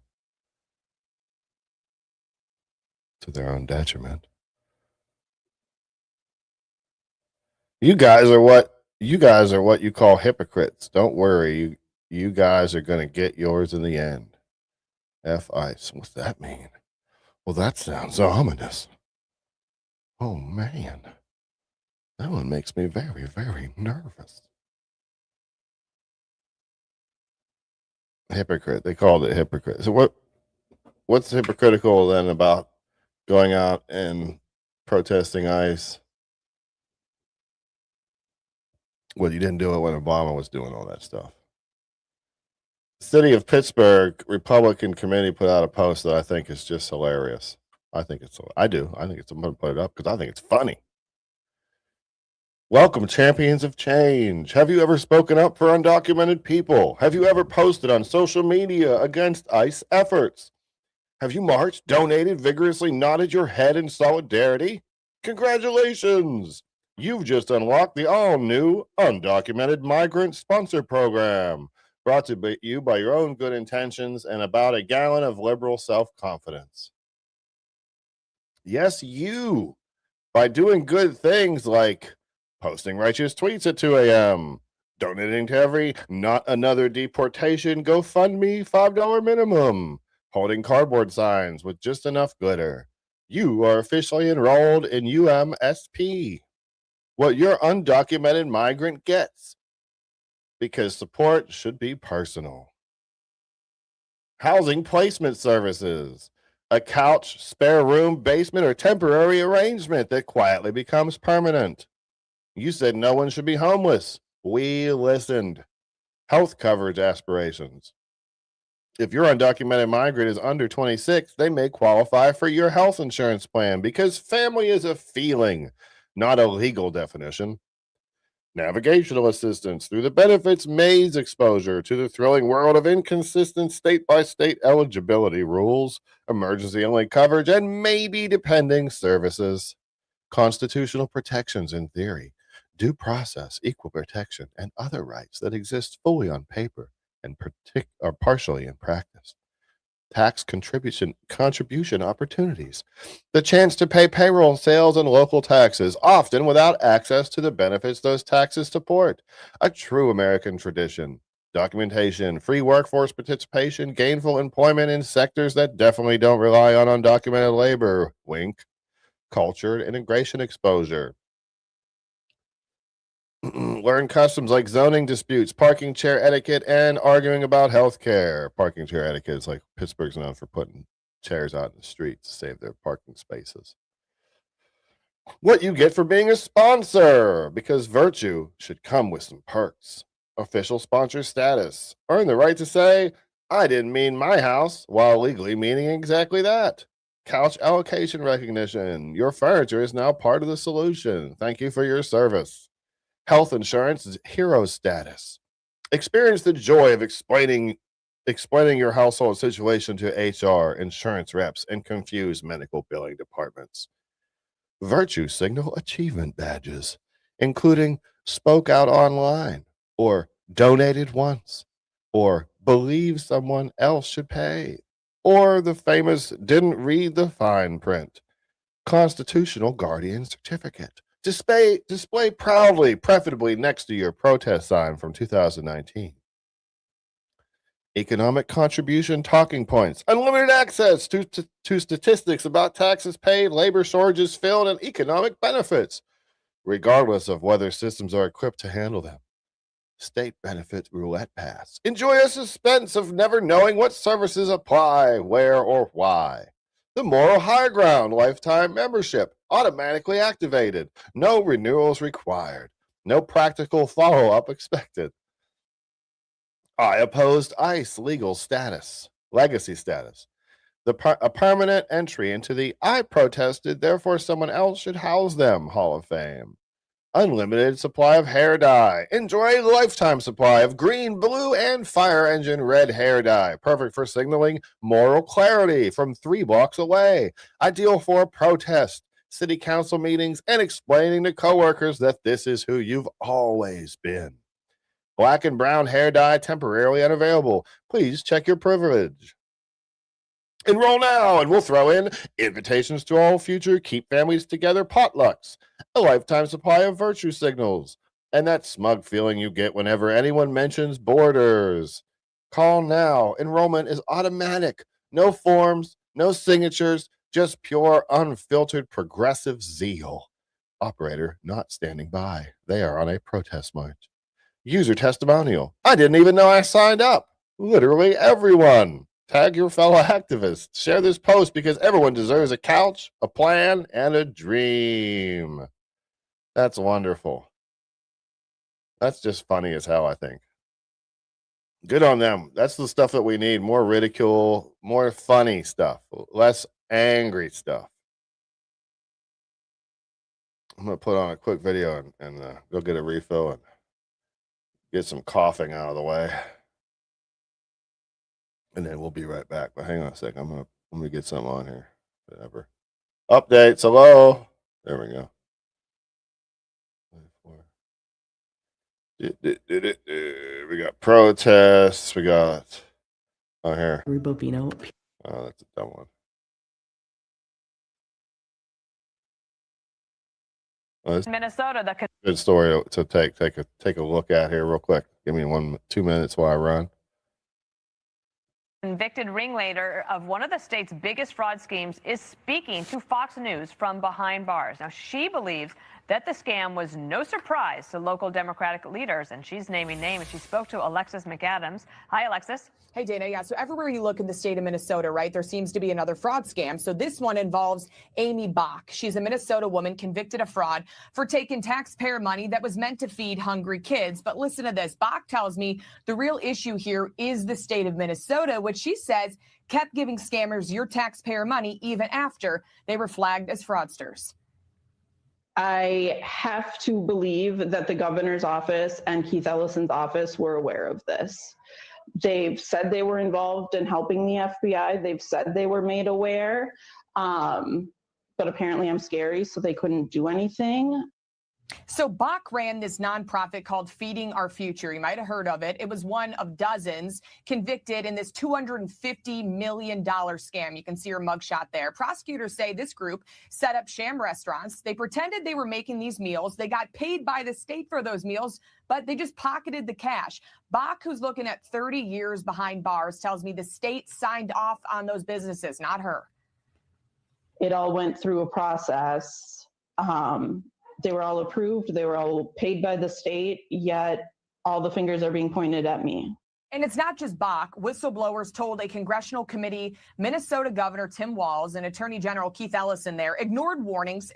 to their own detriment. You guys are what you call hypocrites. Don't worry, you guys are going to get yours in the end. F-ICE. What's that mean? Well, that sounds ominous. Oh, man. That one makes me very, very nervous. Hypocrite. They called it hypocrite. So what's hypocritical then about going out and protesting ICE? Well, you didn't do it when Obama was doing all that stuff. City of Pittsburgh Republican Committee put out a post that I think is just hilarious. I think it's I'm going to put it up because I think it's funny. Welcome, champions of change. Have you ever spoken up for undocumented people? Have you ever posted on social media against ICE efforts? Have you marched, donated, vigorously nodded your head in solidarity? Congratulations! You've just unlocked the all-new Undocumented Migrant Sponsor Program, brought to you by your own good intentions and about a gallon of liberal self-confidence. Yes, you, by doing good things like posting righteous tweets at 2 a.m., donating to every Not Another Deportation GoFundMe $5 minimum, holding cardboard signs with just enough glitter. You are officially enrolled in UMSP, what your undocumented migrant gets, because support should be personal. Housing placement services, a couch, spare room, basement, or temporary arrangement that quietly becomes permanent. You said no one should be homeless. We listened. Health coverage aspirations. If your undocumented migrant is under 26, they may qualify for your health insurance plan because family is a feeling, not a legal definition. Navigational assistance through the benefits maze exposure to the thrilling world of inconsistent state-by-state eligibility rules, emergency-only coverage, and maybe depending services. Constitutional protections in theory, due process, equal protection, and other rights that exist fully on paper and are partially in practice. Tax contribution opportunities, the chance to pay payroll, sales, and local taxes, often without access to the benefits those taxes support. A true American tradition. Documentation, free workforce participation, gainful employment in sectors that definitely don't rely on undocumented labor. Wink. Culture and integration exposure. Learn customs like zoning disputes, parking chair etiquette, and arguing about health care. Parking chair etiquette is like Pittsburgh's known for putting chairs out in the street to save their parking spaces. What you get for being a sponsor, because virtue should come with some perks. Official sponsor status. Earn the right to say, I didn't mean my house, while legally meaning exactly that. Couch allocation recognition. Your furniture is now part of the solution. Thank you for your service. Health insurance is hero status. Experience the joy of explaining your household situation to HR, insurance reps, and confused medical billing departments. Virtue signal achievement badges, including spoke out online, or donated once, or believe someone else should pay, or the famous didn't read the fine print. Constitutional Guardian Certificate. Display proudly, preferably next to your protest sign from 2019. Economic contribution talking points. Unlimited access to statistics about taxes paid, labor shortages filled, and economic benefits, regardless of whether systems are equipped to handle them. State benefit roulette pass. Enjoy a suspense of never knowing what services apply, where, or why. The moral high ground lifetime membership, automatically activated. No renewals required. No practical follow-up expected. I opposed ICE legal status, legacy status. A permanent entry into the I protested, therefore someone else should house them Hall of Fame. Unlimited supply of hair dye. Enjoy a lifetime supply of green, blue, and fire engine red hair dye. Perfect for signaling moral clarity from 3 blocks away. Ideal for protest, city council meetings, and explaining to coworkers that this is who you've always been. Black and brown hair dye temporarily unavailable. Please check your privilege. Enroll now, and we'll throw in invitations to all future Keep Families Together potlucks, a lifetime supply of virtue signals, and that smug feeling you get whenever anyone mentions borders. Call now. Enrollment is automatic. No forms, no signatures, just pure, unfiltered, progressive zeal. Operator not standing by. They are on a protest march. User testimonial. I didn't even know I signed up. Literally everyone. Tag your fellow activists. Share this post because everyone deserves a couch, a plan, and a dream. That's wonderful. That's just funny as hell, I think. Good on them. That's the stuff that we need. More ridicule, more funny stuff, less angry stuff. I'm going to put on a quick video and go get a refill and get some coughing out of the way. And then we'll be right back. But hang on a second. I'm gonna get something on here. Whatever. Updates. Hello. There we go. We got protests. We got here. Oh, that's a dumb one. Minnesota, that could Good story to take a look at here real quick. Give me 2 minutes while I run. convicted ringleader of one of the state's biggest fraud schemes is speaking to Fox News from behind bars. Now, she believes that the scam was no surprise to local Democratic leaders, and she's naming names. She spoke to Alexis McAdams. Hi, Alexis. Hey, Dana. Yeah, so everywhere you look in the state of Minnesota, right, there seems to be another fraud scam. So this one involves Amy Bach. She's a Minnesota woman convicted of fraud for taking taxpayer money that was meant to feed hungry kids. But listen to this. Bach tells me the real issue here is the state of Minnesota, which she says kept giving scammers your taxpayer money even after they were flagged as fraudsters. I have to believe that the governor's office and Keith Ellison's office were aware of this. They've said they were involved in helping the FBI. They've said they were made aware, but apparently I'm scary, so they couldn't do anything. So Bach ran this nonprofit called Feeding Our Future. You might have heard of it. It was one of dozens convicted in this $250 million scam. You can see her mugshot there. Prosecutors say this group set up sham restaurants. They pretended they were making these meals. They got paid by the state for those meals, but they just pocketed the cash. Bach, who's looking at 30 years behind bars, tells me the state signed off on those businesses, not her. It all went through a process. They were all approved. They were all paid by the state, yet all the fingers are being pointed at me. And it's not just Bach. Whistleblowers told a congressional committee Minnesota Governor Tim Walz and Attorney General Keith Ellison there ignored warnings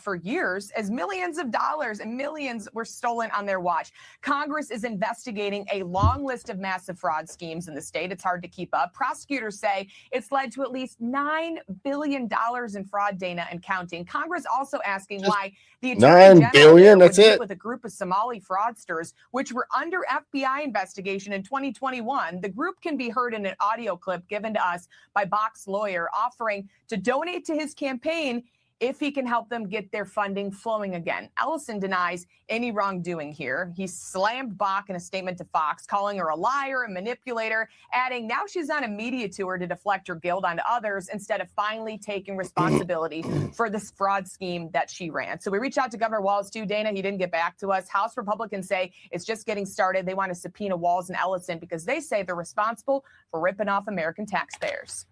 for years as millions of dollars and millions were stolen on their watch. Congress is investigating a long list of massive fraud schemes in the state. It's hard to keep up. Prosecutors say it's led to at least $9 billion in fraud, Dana, and counting. Congress also asking why the Attorney $9 General billion, would that's meet it. with a group of Somali fraudsters, which were under FBI investigation in 2021. The group can be heard in an audio clip given to us by Bach's lawyer, offering to donate to his campaign if he can help them get their funding flowing again. Ellison denies any wrongdoing here. He slammed Bach in a statement to Fox, calling her a liar and manipulator, adding now she's on a media tour to deflect her guilt onto others instead of finally taking responsibility for this fraud scheme that she ran. So we reached out to Governor Walz too, Dana. He didn't get back to us. House Republicans say it's just getting started. They want to subpoena Walz and Ellison because they say they're responsible for ripping off American taxpayers.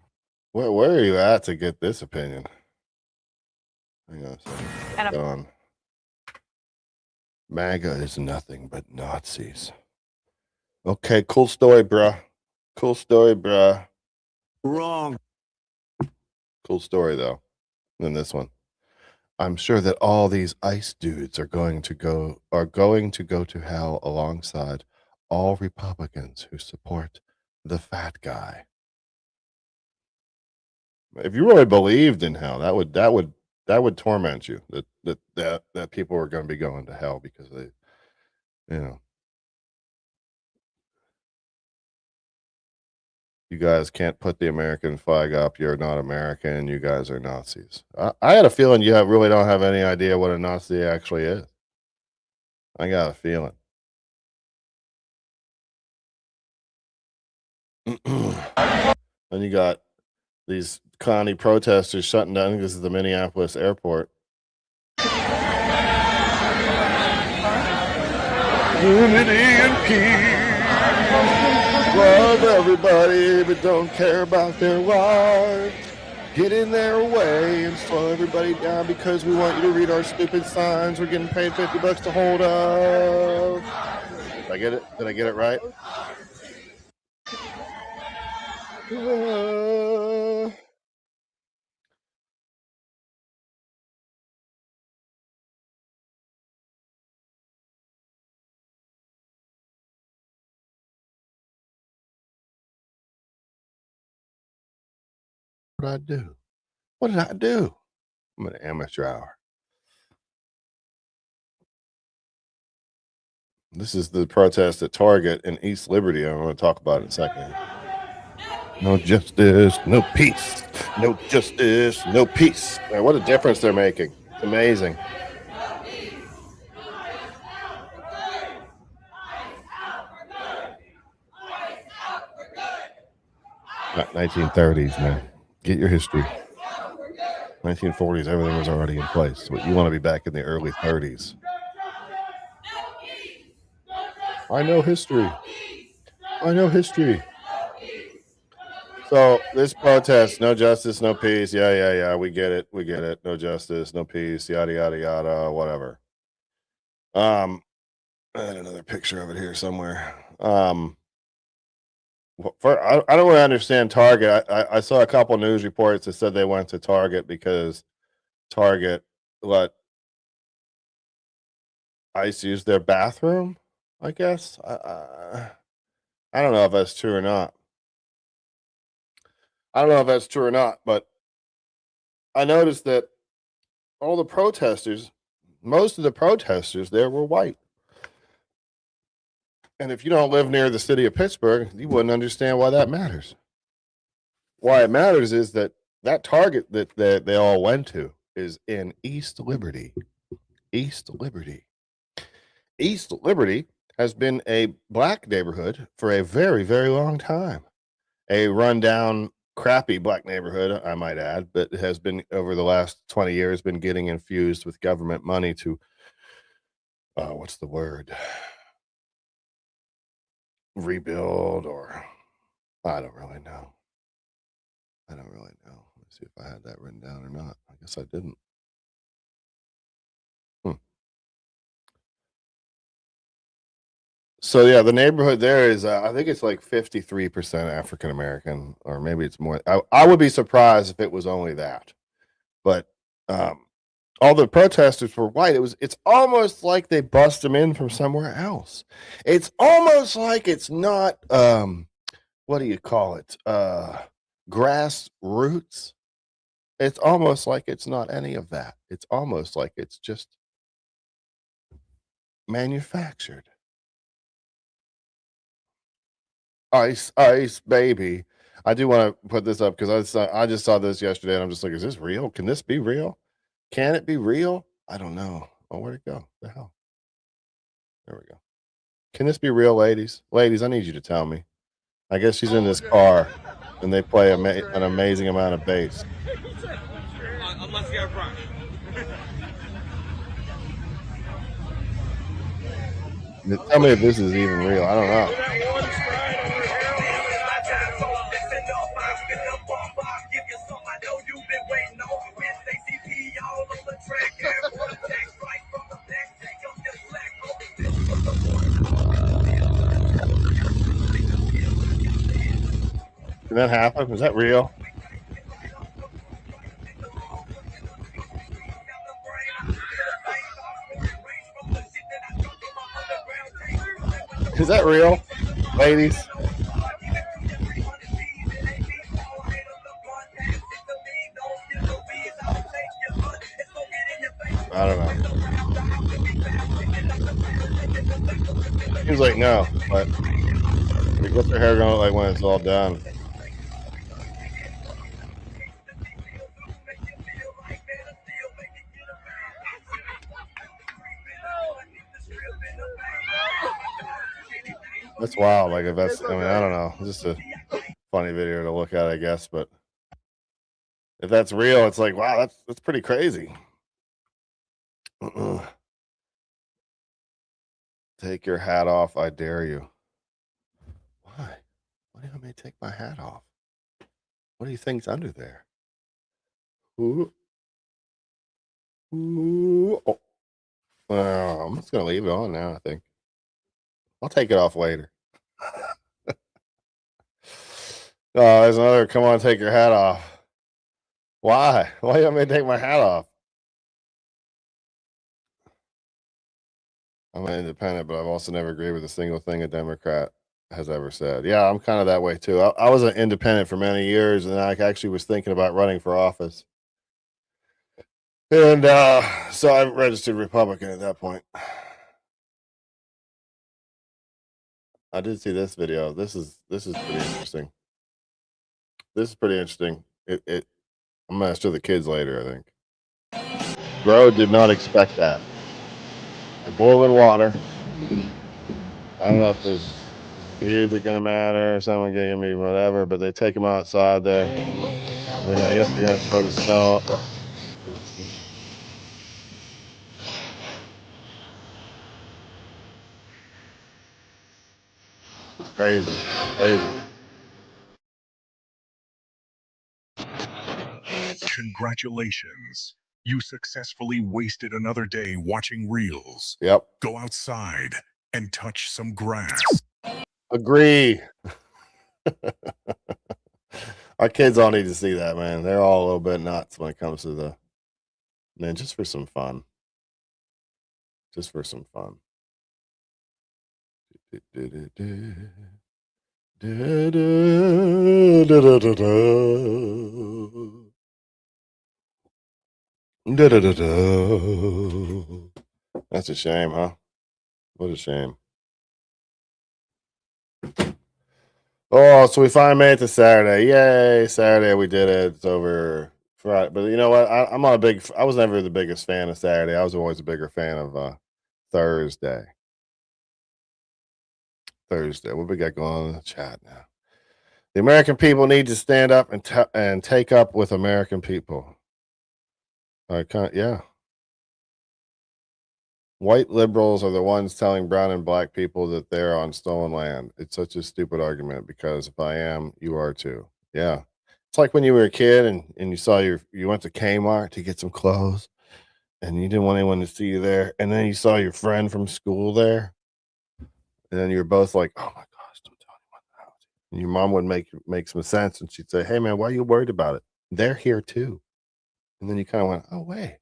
Where are you at to get this opinion? Hang on a second. And Gone. MAGA is nothing but Nazis. Okay, cool story, bruh. Cool story, bruh. Wrong. Cool story, though. Then this one. I'm sure that all these ICE dudes are going to go to hell alongside all Republicans who support the fat guy. If you really believed in hell, that would torment you. That people are going to be going to hell because they, you guys can't put the American flag up. You're not American. You guys are Nazis. I had a feeling you really don't have any idea what a Nazi actually is. I got a feeling. And you got these Connie protesters shutting down. I think this is the Minneapolis airport. Unity and peace. Love everybody, but don't care about their lives. Get in their way and slow everybody down because we want you to read our stupid signs. We're getting paid $50 to hold up. Did I get it? Did I get it right? What did I do? What did I do? I'm an amateur hour. This is the protest at Target in East Liberty. I'm going to talk about it in a second. No justice, no peace. No justice, no peace. Man, what a difference they're making. It's amazing. Not 1930s, man. Get your history. 1940s, everything was already in place. But you want to be back in the early 30s. I know history. I know history. So this protest, no justice, no peace. Yeah. We get it. We get it. No justice, no peace. Yada yada yada. Whatever. I had another picture of it here somewhere. I don't really understand Target. I saw a couple news reports that said they went to Target because Target let ICE use their bathroom. I guess I don't know if that's true or not. But I noticed that all the protesters, most of the protesters there were white. And if you don't live near the city of Pittsburgh, you wouldn't understand why that matters. Why it matters is that Target that they all went to is in East Liberty. East Liberty. East Liberty has been a black neighborhood for a very, very long time. A rundown, crappy black neighborhood, I might add, but it has been over the last 20 years been getting infused with government money to what's the word? Rebuild, or I don't really know. Let me see if I had that written down or not. I guess I didn't. So yeah, the neighborhood there is I think it's like 53% African American, or maybe it's more. I would be surprised if it was only that. But all the protesters were white. It's almost like they bust them in from somewhere else. It's almost like it's not what do you call it? Grassroots. It's almost like it's not any of that. It's almost like it's just manufactured. Ice, ice, baby. I do want to put this up because I just saw this yesterday and I'm just like, is this real? Can this be real? Can it be real? I don't know. Oh, where'd it go? The hell? There we go. Can this be real, ladies? Ladies, I need you to tell me. I guess she's in this car and they play an amazing amount of bass. Unless you have brunch. Tell me if this is even real. I don't know. Did that happen? Was that real? Is that real, ladies? I don't know. Seems like no, but what's her hair gonna look like when it's all done? That's wild. Like if that's, I mean, I don't know. It's just a funny video to look at, I guess. But if that's real, it's like, wow, that's pretty crazy. Take your hat off, I dare you. Why? Why do you want me to take my hat off? What do you think's under there? Ooh. Ooh. Oh. I'm just gonna leave it on now, I think. I'll take it off later. Oh, there's another. Come on, take your hat off. Why? Why do you want me to take my hat off? I'm an independent, but I've also never agreed with a single thing a Democrat has ever said. Yeah, I'm kind of that way too. I was an independent for many years, and I actually was thinking about running for office. And so I registered Republican at that point. I did see this video. This is pretty interesting. This is pretty interesting. I'm gonna show the kids later, I think. Bro did not expect that. Boiling water. I don't know if there's music gonna matter or someone giving me whatever, but they take them outside there. And I guess they're gonna throw the snow. Crazy. Congratulations. You successfully wasted another day watching reels. Yep. Go outside and touch some grass. Agree. Our kids all need to see that, man. They're all a little bit nuts when it comes to the, man, just for some fun. Just for some fun. That's a shame, huh? What a shame. Oh, so we finally made it to Saturday. Yay, Saturday, we did it. It's over Friday. But you know what? I was never the biggest fan of Saturday. I was always a bigger fan of Thursday. What we got going on in the chat now? The American people need to stand up and take up with American people. Yeah. White liberals are the ones telling brown and black people that they're on stolen land. It's such a stupid argument because if I am, you are too. Yeah. It's like when you were a kid and you saw you went to Kmart to get some clothes and you didn't want anyone to see you there. And then you saw your friend from school there. And then you're both like, oh my gosh, don't tell anyone the house. And your mom would make some sense, and she'd say, hey man, why are you worried about it? They're here too. And then you kind of went, oh wait.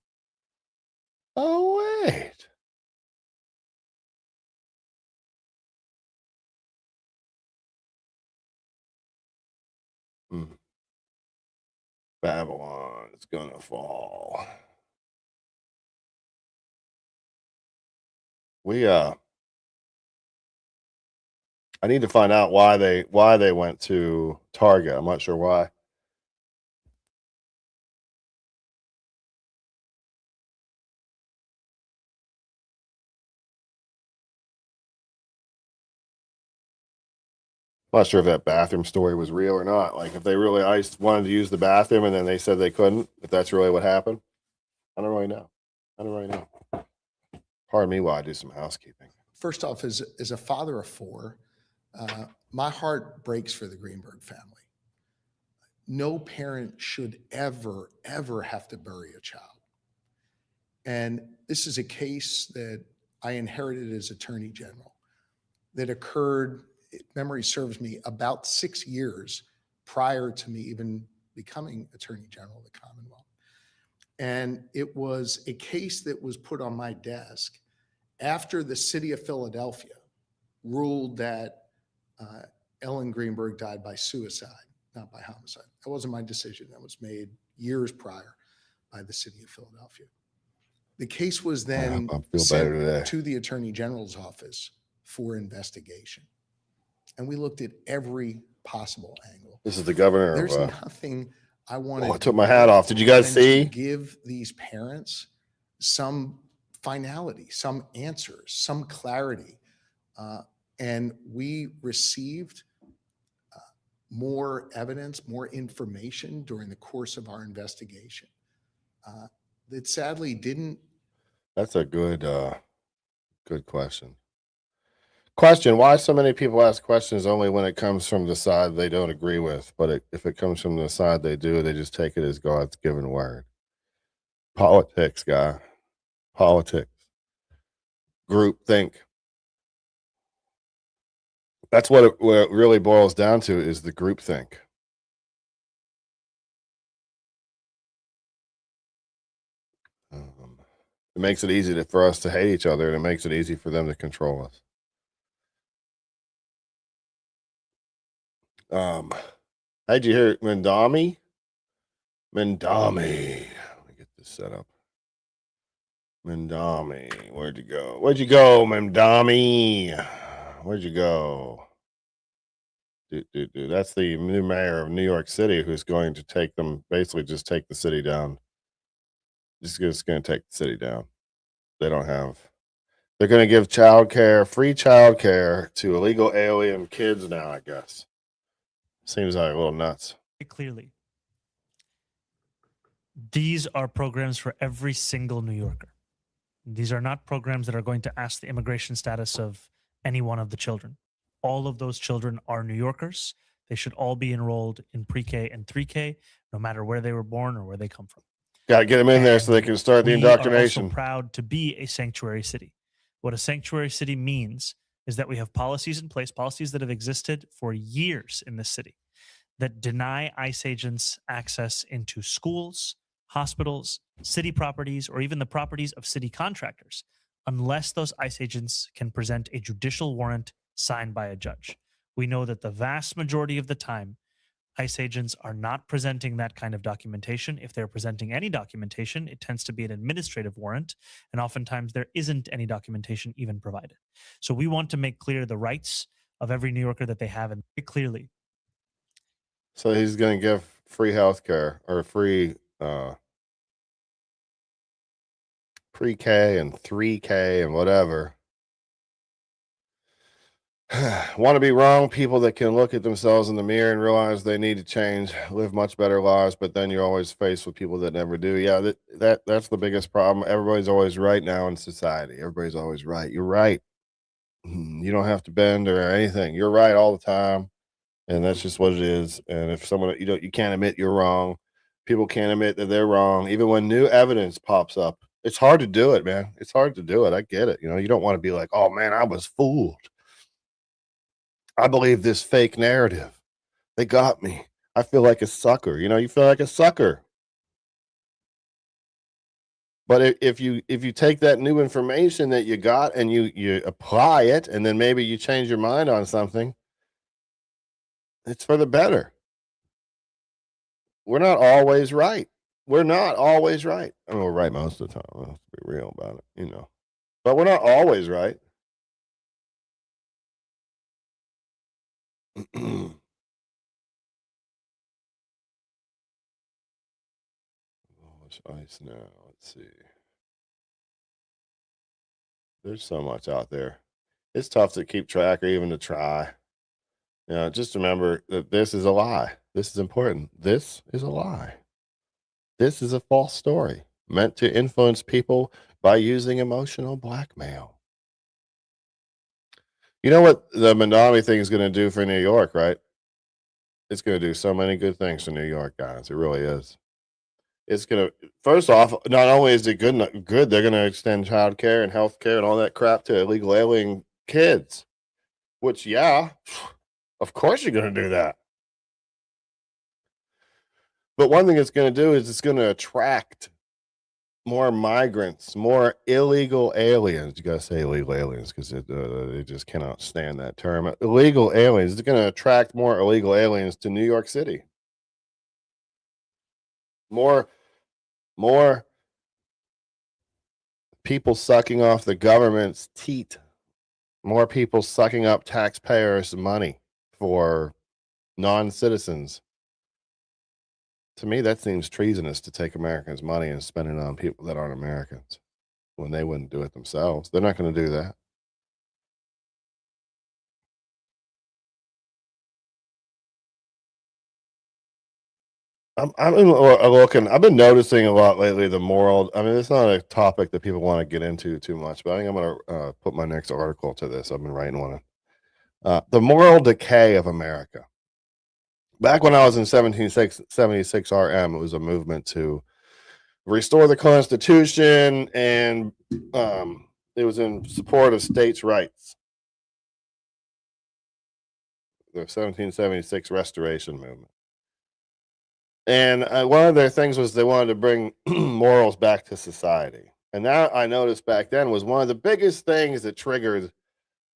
Babylon is gonna fall. I need to find out why they went to Target. I'm not sure why. I'm not sure if that bathroom story was real or not. Like if they really wanted to use the bathroom and then they said they couldn't, if that's really what happened. I don't really know. Pardon me while I do some housekeeping. First off, as a father of four, my heart breaks for the Greenberg family. No parent should ever have to bury a child. And this is a case that I inherited as Attorney General that occurred, if memory serves me, about 6 years prior to me even becoming Attorney General of the Commonwealth. And it was a case that was put on my desk after the city of Philadelphia ruled that Ellen Greenberg died by suicide, not by homicide. That wasn't my decision. That was made years prior by the city of Philadelphia. The case was then sent to the Attorney General's office for investigation. And we looked at every possible angle. This is the governor. There's nothing I wanted. I took my hat off. Did you guys see? Give these parents some finality, some answers, some clarity. And we received more evidence, more information during the course of our investigation that sadly didn't. That's a good question. Why so many people ask questions only when it comes from the side they don't agree with, but if it comes from the side they do, they just take it as God's given word. Politics, guy. Politics. Group think. That's what it really boils down to, is the group think. It makes it easy for us to hate each other, and it makes it easy for them to control us. How'd you hear it? Mendami? Let me get this set up. Mendami. Where'd you go? Mendami? Where'd you go? That's the new mayor of New York City, who's going to take them, basically just take the city down. Just going to take the city down. They're going to give free childcare to illegal alien kids now, I guess. Seems like a little nuts. Clearly, these are programs for every single New Yorker. These are not programs that are going to ask the immigration status of any one of the children. All of those children are New Yorkers. They should all be enrolled in pre-K and 3K, no matter where they were born or where they come from. Got to get them in there so they can start the indoctrination. We are also proud to be a sanctuary city. What a sanctuary city means is that we have policies in place, policies that have existed for years in this city, that deny ICE agents access into schools, hospitals, city properties, or even the properties of city contractors, unless those ICE agents can present a judicial warrant signed by a judge. We know that the vast majority of the time, ICE agents are not presenting that kind of documentation. If they're presenting any documentation, it tends to be an administrative warrant, and oftentimes there isn't any documentation even provided. So we want to make clear the rights of every New Yorker that they have, and very clearly. So he's going to give free health care, or free pre-K and 3K and whatever. Want to be wrong, people that can look at themselves in the mirror and realize they need to change, live much better lives, but then you're always faced with people that never do. Yeah, that's the biggest problem. Everybody's always right now in society. Everybody's always right. You're right. You don't have to bend or anything. You're right all the time, and that's just what it is. And if someone you can't admit you're wrong, people can't admit that they're wrong, even when new evidence pops up. It's hard to do it, man. It's hard to do it. I get it. You don't want to be like, oh man, I was fooled. I believe this fake narrative. They got me. I feel like a sucker. You feel like a sucker. But if you take that new information that you got and you apply it, and then maybe you change your mind on something, it's for the better. We're not always right. We're not always right. I mean, we're right most of the time. Let's be real about it, But we're not always right. What's ice now? Let's see. There's so much out there. It's tough to keep track or even to try. Just remember that this is a lie. This is important. This is a lie. This is a false story meant to influence people by using emotional blackmail. You know what the Monami thing is going to do for New York, right? It's going to do so many good things for New York, guys. It really is. It's going to, first off, not only is it good, they're going to extend child care and health care and all that crap to illegal alien kids, which, yeah, of course you're going to do that. But one thing it's going to do is it's going to attract more migrants, more illegal aliens. You got to say illegal aliens because they just cannot stand that term. Illegal aliens. It's going to attract more illegal aliens to New York City. More people sucking off the government's teat. More people sucking up taxpayers' money for non-citizens. To me, that seems treasonous to take Americans' money and spend it on people that aren't Americans when they wouldn't do it themselves. They're not going to do that. I've been noticing a lot lately the moral. I mean, it's not a topic that people want to get into too much, but I think I'm going to put my next article to this. I've been writing one. The moral decay of America. Back when I was in 1776 RM, it was a movement to restore the Constitution, and it was in support of states' rights. The 1776 Restoration Movement. And one of their things was they wanted to bring morals back to society. And that I noticed back then was one of the biggest things that triggered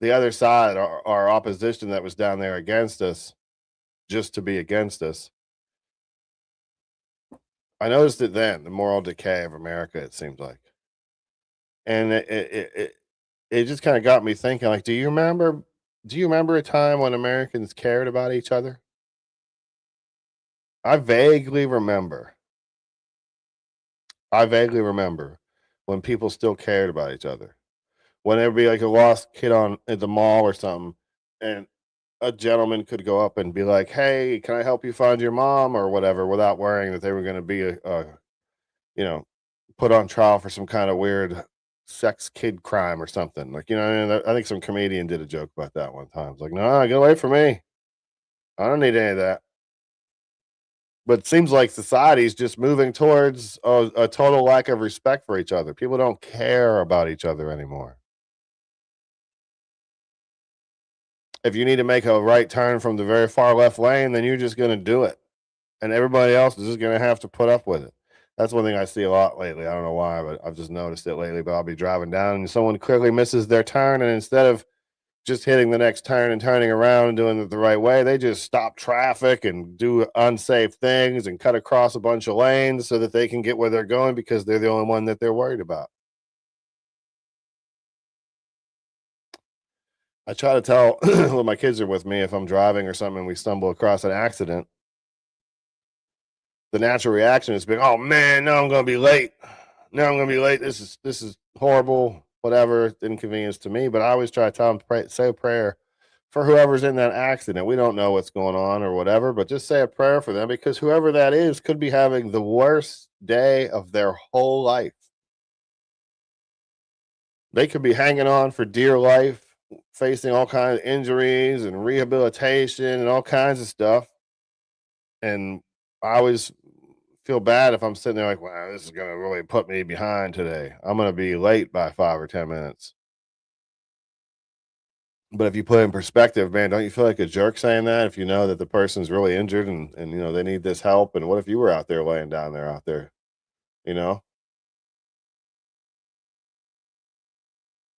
the other side, our opposition that was down there against us, just to be against us. I noticed it then, the moral decay of America, it seems like. And it just kind of got me thinking, like, do you remember a time when Americans cared about each other? I vaguely remember when people still cared about each other. When there'd be like a lost kid at the mall or something, and a gentleman could go up and be like, "Hey, can I help you find your mom?" or whatever, without worrying that they were going to be put on trial for some kind of weird sex kid crime or something. Like, I think some comedian did a joke about that one time. It's like, no, get away from me. I don't need any of that. But it seems like society is just moving towards a total lack of respect for each other. People don't care about each other anymore. If you need to make a right turn from the very far left lane, then you're just going to do it. And everybody else is just going to have to put up with it. That's one thing I see a lot lately. I don't know why, but I've just noticed it lately. But I'll be driving down and someone clearly misses their turn. And instead of just hitting the next turn and turning around and doing it the right way, they just stop traffic and do unsafe things and cut across a bunch of lanes so that they can get where they're going because they're the only one that they're worried about. I try to tell when my kids are with me, if I'm driving or something and we stumble across an accident, the natural reaction is being, "Oh man, no, I'm going to be late. No, I'm going to be late. This is horrible, whatever, inconvenience to me." But I always try to tell them, say a prayer for whoever's in that accident. We don't know what's going on or whatever, but just say a prayer for them because whoever that is could be having the worst day of their whole life. They could be hanging on for dear life, facing all kinds of injuries and rehabilitation and all kinds of stuff. And I always feel bad if I'm sitting there like, wow, this is going to really put me behind today. I'm going to be late by 5 or 10 minutes. But if you put it in perspective, man, don't you feel like a jerk saying that if you know that the person's really injured and they need this help? And what if you were out there laying down there out there, you know?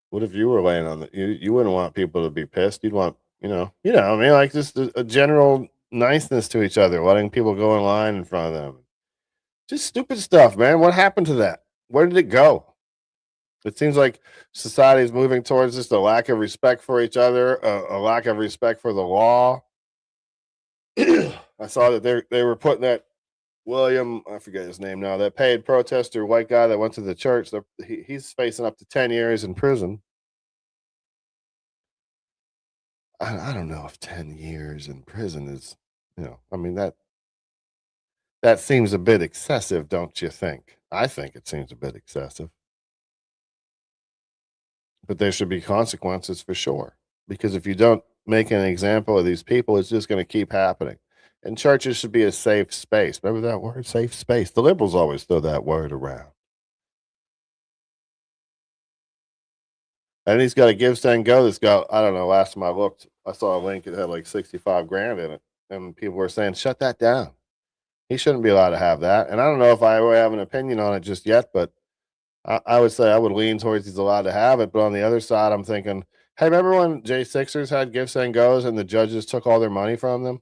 What if you were laying on the you wouldn't want people to be pissed. You'd want, I mean, like just a general niceness to each other, letting people go in line in front of them. Just stupid stuff, man. What happened to that? Where did it go? It seems like society is moving towards just a lack of respect for each other, a lack of respect for the law. I saw that they were putting that William, I forget his name now, that paid protester, white guy that went to the church. He's facing up to 10 years in prison. I don't know if 10 years in prison is, I mean, that seems a bit excessive, don't you think? I think it seems a bit excessive. But there should be consequences for sure. Because if you don't make an example of these people, it's just going to keep happening. And churches should be a safe space. Remember that word, safe space? The liberals always throw that word around. And he's got a give, send, go that's got, I don't know, last time I looked, I saw a link, it had like 65 grand in it. And people were saying, shut that down. He shouldn't be allowed to have that. And I don't know if I really have an opinion on it just yet, but I would say I would lean towards he's allowed to have it. But on the other side, I'm thinking, hey, remember when J6ers had give, send, goes and the judges took all their money from them?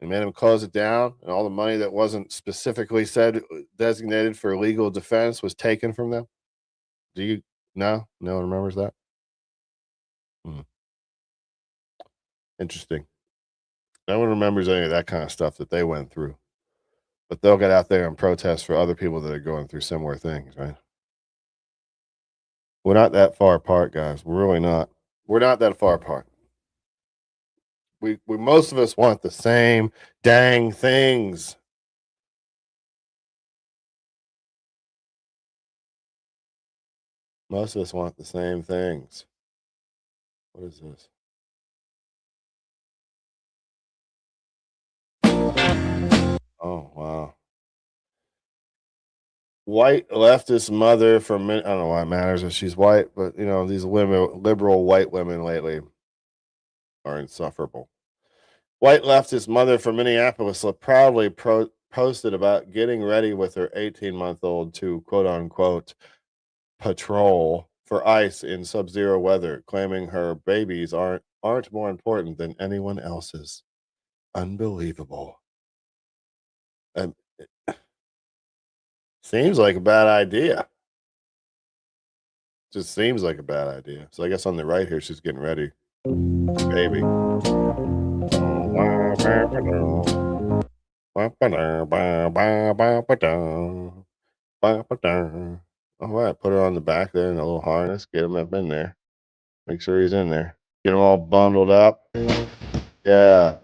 They made them close it down, and all the money that wasn't specifically said designated for legal defense was taken from them. Do you no one remembers that? Interesting. No one remembers any of that kind of stuff that they went through, but they'll get out there and protest for other people that are going through similar things, right? We're not that far apart, guys. We're really not. We're not that far apart. We most of us want the same dang things. Most of us want the same things. What is this? Oh, wow. White leftist mother from I don't know why it matters if she's white, but these women, liberal white women lately are insufferable. White leftist mother from Minneapolis proudly posted about getting ready with her 18-month-old to quote unquote patrol for ice in sub-zero weather, claiming her babies aren't more important than anyone else's. Unbelievable. And seems like a bad idea. Just seems like a bad idea. So I guess on the right here, she's getting ready. Baby. All right, put her on the back there in a little harness. Get him up in there. Make sure he's in there. Get him all bundled up. Yeah.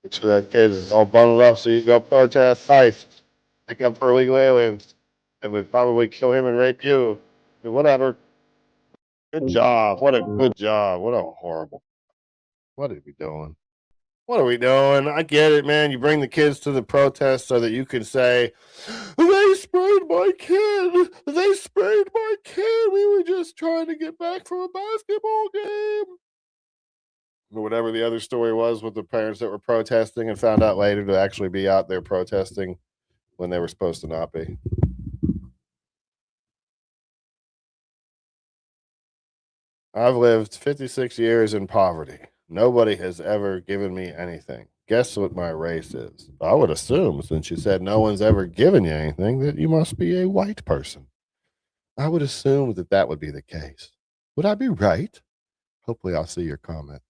Make sure that kid is all bundled up so you can go protest ICE. Pick up for illegal aliens. And would probably kill him and rape you. Whatever. Good job. What a good job. What a horrible. What are we doing? What are we doing? I get it, man. You bring the kids to the protest so that you can say, they sprayed my kid. They sprayed my kid. We were just trying to get back from a basketball game. Or whatever the other story was with the parents that were protesting and found out later to actually be out there protesting when they were supposed to not be. I've lived 56 years in poverty. Nobody has ever given me anything. Guess what my race is? I would assume, since you said no one's ever given you anything, that you must be a white person. I would assume that that would be the case. Would I be right? Hopefully, I'll see your comment.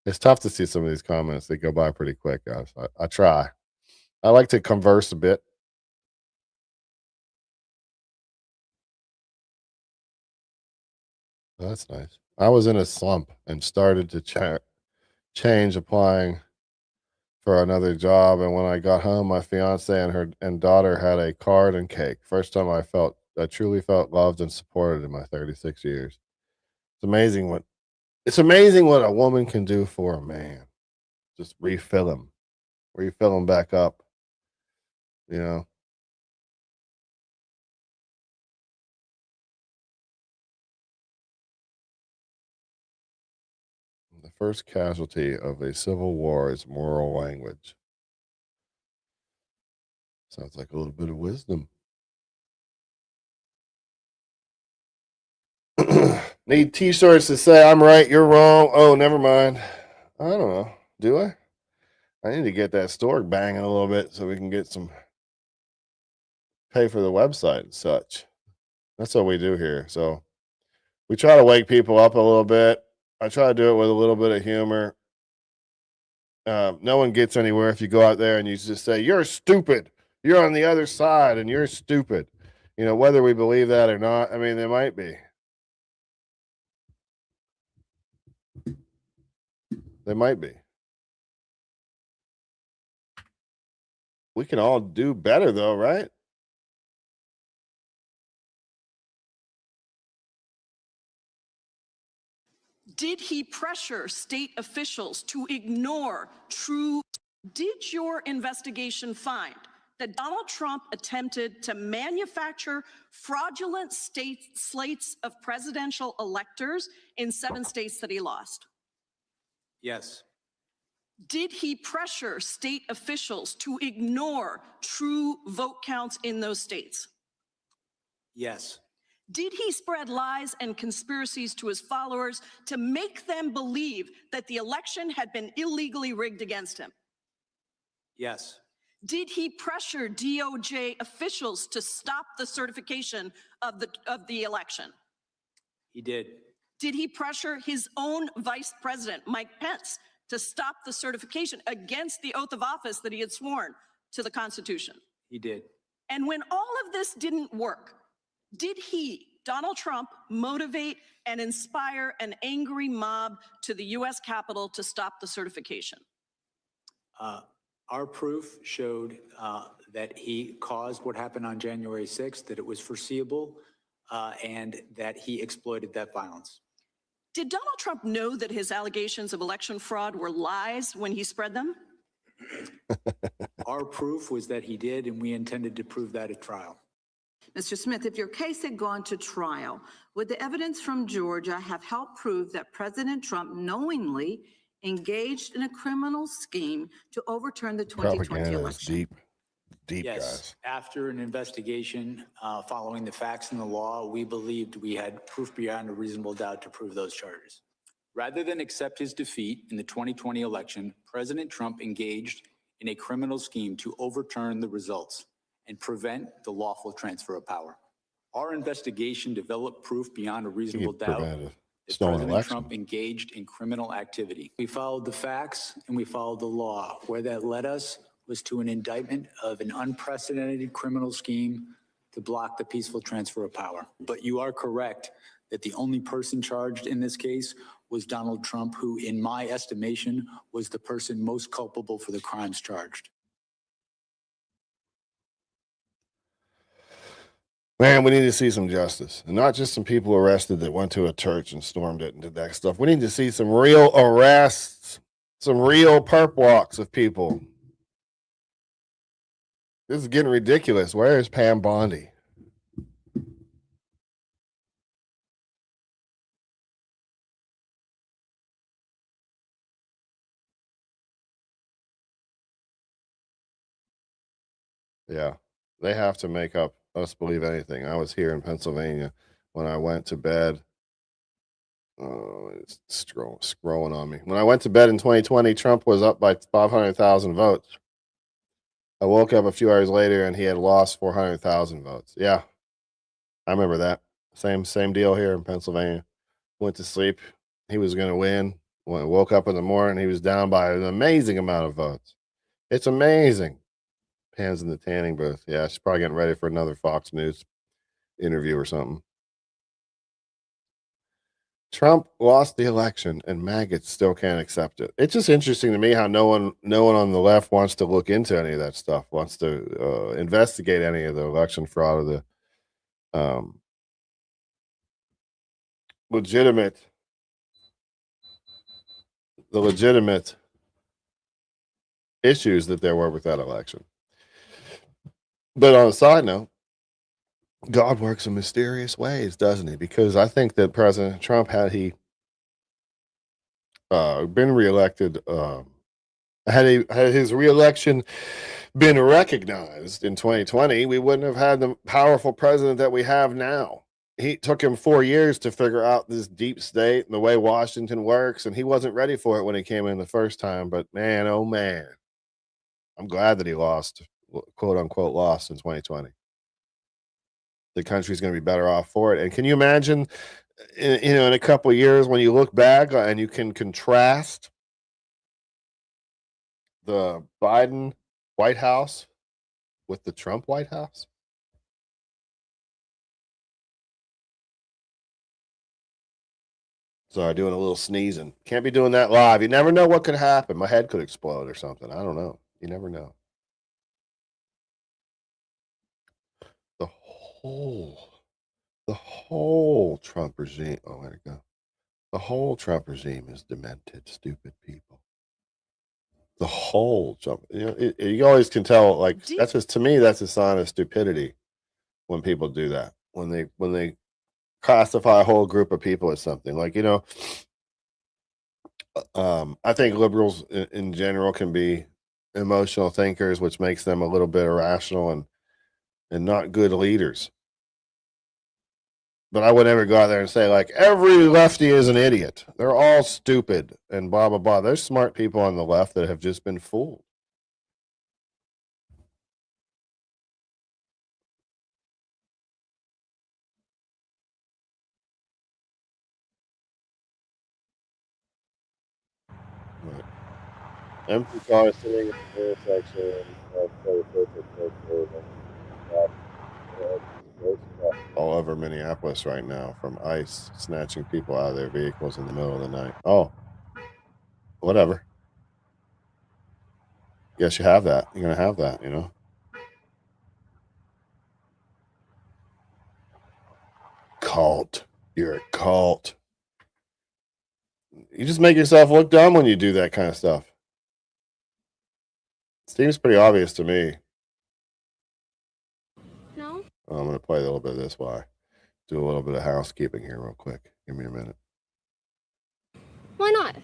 It's tough to see some of these comments. They go by pretty quick, guys. I try. I like to converse a bit. Oh, that's nice. I was in a slump and started to change applying for another job. And when I got home, my fiance and her daughter had a card and cake. First time I truly felt loved and supported in my 36 years. It's amazing what a woman can do for a man. Just refill him back up. You know, The first casualty of a civil war is moral language. Sounds like a little bit of wisdom. Need t-shirts to say I'm right, you're wrong. Oh, never mind. I don't know. Do I? I need to get that store banging a little bit so we can get some pay for the website and such. That's what we do here. So we try to wake people up a little bit. I try to do it with a little bit of humor. No one gets anywhere if you go out there and you just say, you're stupid. You're on the other side and you're stupid. You know, whether we believe that or not, I mean, they might be. They might be. We can all do better, though, right? Did he pressure state officials to ignore true? Did your investigation find that Donald Trump attempted to manufacture fraudulent state slates of presidential electors in 7 states that he lost? Yes. Did he pressure state officials to ignore true vote counts in those states? Yes. Did he spread lies and conspiracies to his followers to make them believe that the election had been illegally rigged against him? Yes. Did he pressure DOJ officials to stop the certification of the election? He did. Did he pressure his own vice president, Mike Pence, to stop the certification against the oath of office that he had sworn to the Constitution? He did. And when all of this didn't work, did he, Donald Trump, motivate and inspire an angry mob to the U.S. Capitol to stop the certification? Our proof showed that he caused what happened on January 6th, that it was foreseeable, and that he exploited that violence. Did Donald Trump know that his allegations of election fraud were lies when he spread them? Our proof was that he did, and we intended to prove that at trial. Mr. Smith, if your case had gone to trial, would the evidence from Georgia have helped prove that President Trump knowingly engaged in a criminal scheme to overturn the 2020 Propaganda is election? deep, Yes. guys. After an investigation following the facts and the law, we believed we had proof beyond a reasonable doubt to prove those charges. Rather than accept his defeat in the 2020 election, President Trump engaged in a criminal scheme to overturn the results and prevent the lawful transfer of power. Our investigation developed proof beyond a reasonable doubt that President Trump engaged in criminal activity. We followed the facts and we followed the law. Where that led us was to an indictment of an unprecedented criminal scheme to block the peaceful transfer of power. But you are correct that the only person charged in this case was Donald Trump, who, in my estimation, was the person most culpable for the crimes charged. Man, we need to see some justice, and not just some people arrested that went to a church and stormed it and did that stuff. We need to see some real arrests, some real perp walks of people. This is getting ridiculous. Where is Pam Bondi? Yeah, they have to make us believe anything. I was here in Pennsylvania when I went to bed. Oh, it's scrolling on me. When I went to bed in 2020, Trump was up by 500,000 votes. I woke up a few hours later and he had lost 400,000 votes. Yeah, I remember that. Same deal here in Pennsylvania. Went to sleep. He was going to win. When I woke up in the morning, he was down by an amazing amount of votes. It's amazing. Pam's in the tanning booth. Yeah, she's probably getting ready for another Fox News interview or something. Trump lost the election and maggots still can't accept it. It's just interesting to me how no one on the left wants to look into any of that stuff, wants to investigate any of the election fraud or the legitimate issues that there were with that election. But on a side note, God works in mysterious ways, doesn't he? Because I think that President Trump, had he been reelected, had his reelection been recognized in 2020, we wouldn't have had the powerful president that we have now. He took him 4 years to figure out this deep state and the way Washington works, and he wasn't ready for it when he came in the first time. But man, oh man, I'm glad that he lost, quote unquote, lost in 2020. The country's going to be better off for it. And can you imagine, in a couple of years when you look back and you can contrast the Biden White House with the Trump White House? Sorry, doing a little sneezing. Can't be doing that live. You never know what could happen. My head could explode or something. I don't know. You never know. The whole Trump regime. Oh, where'd it go? The whole Trump regime is demented, stupid people. The whole Trump. You always can tell. Like that's just, to me, that's a sign of stupidity when people do that. When they classify a whole group of people as something. Like, I think liberals in general can be emotional thinkers, which makes them a little bit irrational and not good leaders. But I would never go out there and say, like, every lefty is an idiot. They're all stupid and blah, blah, blah. There's smart people on the left that have just been fooled. Right. Empty car sitting in the intersection all over Minneapolis right now from ICE snatching people out of their vehicles in the middle of the night. Oh, whatever. Guess you have that. You're going to have that, Cult. You're a cult. You just make yourself look dumb when you do that kind of stuff. Seems pretty obvious to me. No? I'm going to play a little bit of this while I do a little bit of housekeeping here real quick. Give me a minute. Why not?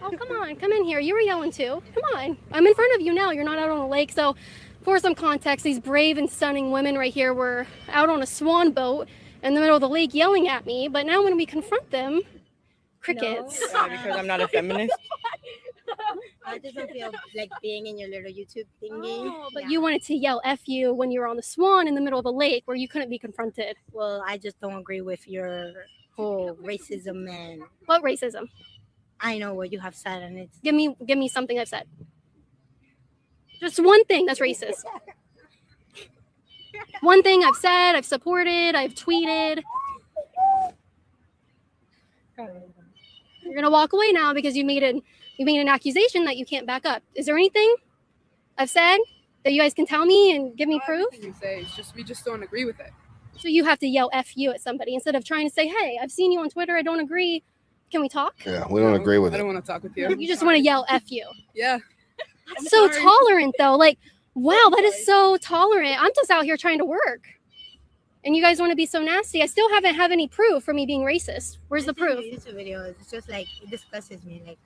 Oh, come on. Come in here. You were yelling too. Come on. I'm in front of you now. You're not out on a lake. So, for some context, these brave and stunning women right here were out on a swan boat in the middle of the lake yelling at me. But now when we confront them, crickets. No. Because I'm not a feminist. I just don't feel like being in your little YouTube thingy. Oh, but you wanted to yell F you when you were on the swan in the middle of a lake where you couldn't be confronted. Well, I just don't agree with your whole racism and... What racism? I know what you have said, and it's... Give me something I've said. Just one thing that's racist. One thing I've said, I've supported, I've tweeted. You're gonna walk away now because you made an accusation that you can't back up. Is there anything I've said that you guys can tell me and give me proof? You say it's just we just don't agree with it. So you have to yell F you at somebody instead of trying to say, hey, I've seen you on Twitter, I don't agree. Can we talk? Yeah, we don't agree with it. I don't want to talk with you. You just want to yell F you. Yeah. That's so tolerant though. Like, wow, that is so tolerant. I'm just out here trying to work. And you guys want to be so nasty. I still haven't have any proof for me being racist. Where's the proof? YouTube videos. It's just like it disgusts me. Like,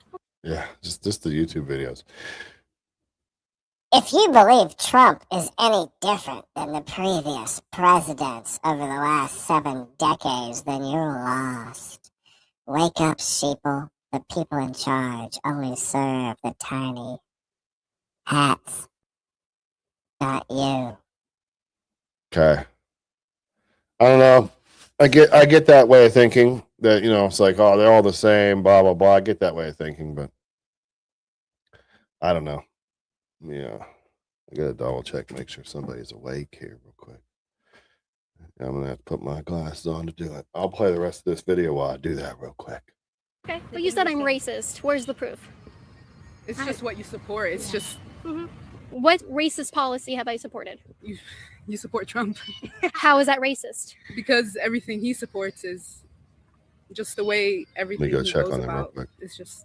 yeah, just the YouTube videos. If you believe Trump is any different than the previous presidents over the last 7 decades, then you're lost. Wake up, sheeple. The people in charge only serve the tiny hats, not you. Okay. I don't know. I get that way of thinking that, it's like, oh, they're all the same, blah, blah, blah. I get that way of thinking, but I don't know. Yeah. I got to double check, make sure somebody's awake here real quick. I'm going to have to put my glasses on to do it. I'll play the rest of this video while I do that real quick. Okay, but you said I'm racist. Where's the proof? It's just what you support. It's just... Mm-hmm. What racist policy have I supported? You support Trump. How is that racist? Because everything he supports is just the way everything Let me go he check goes on that real about. quick. It's just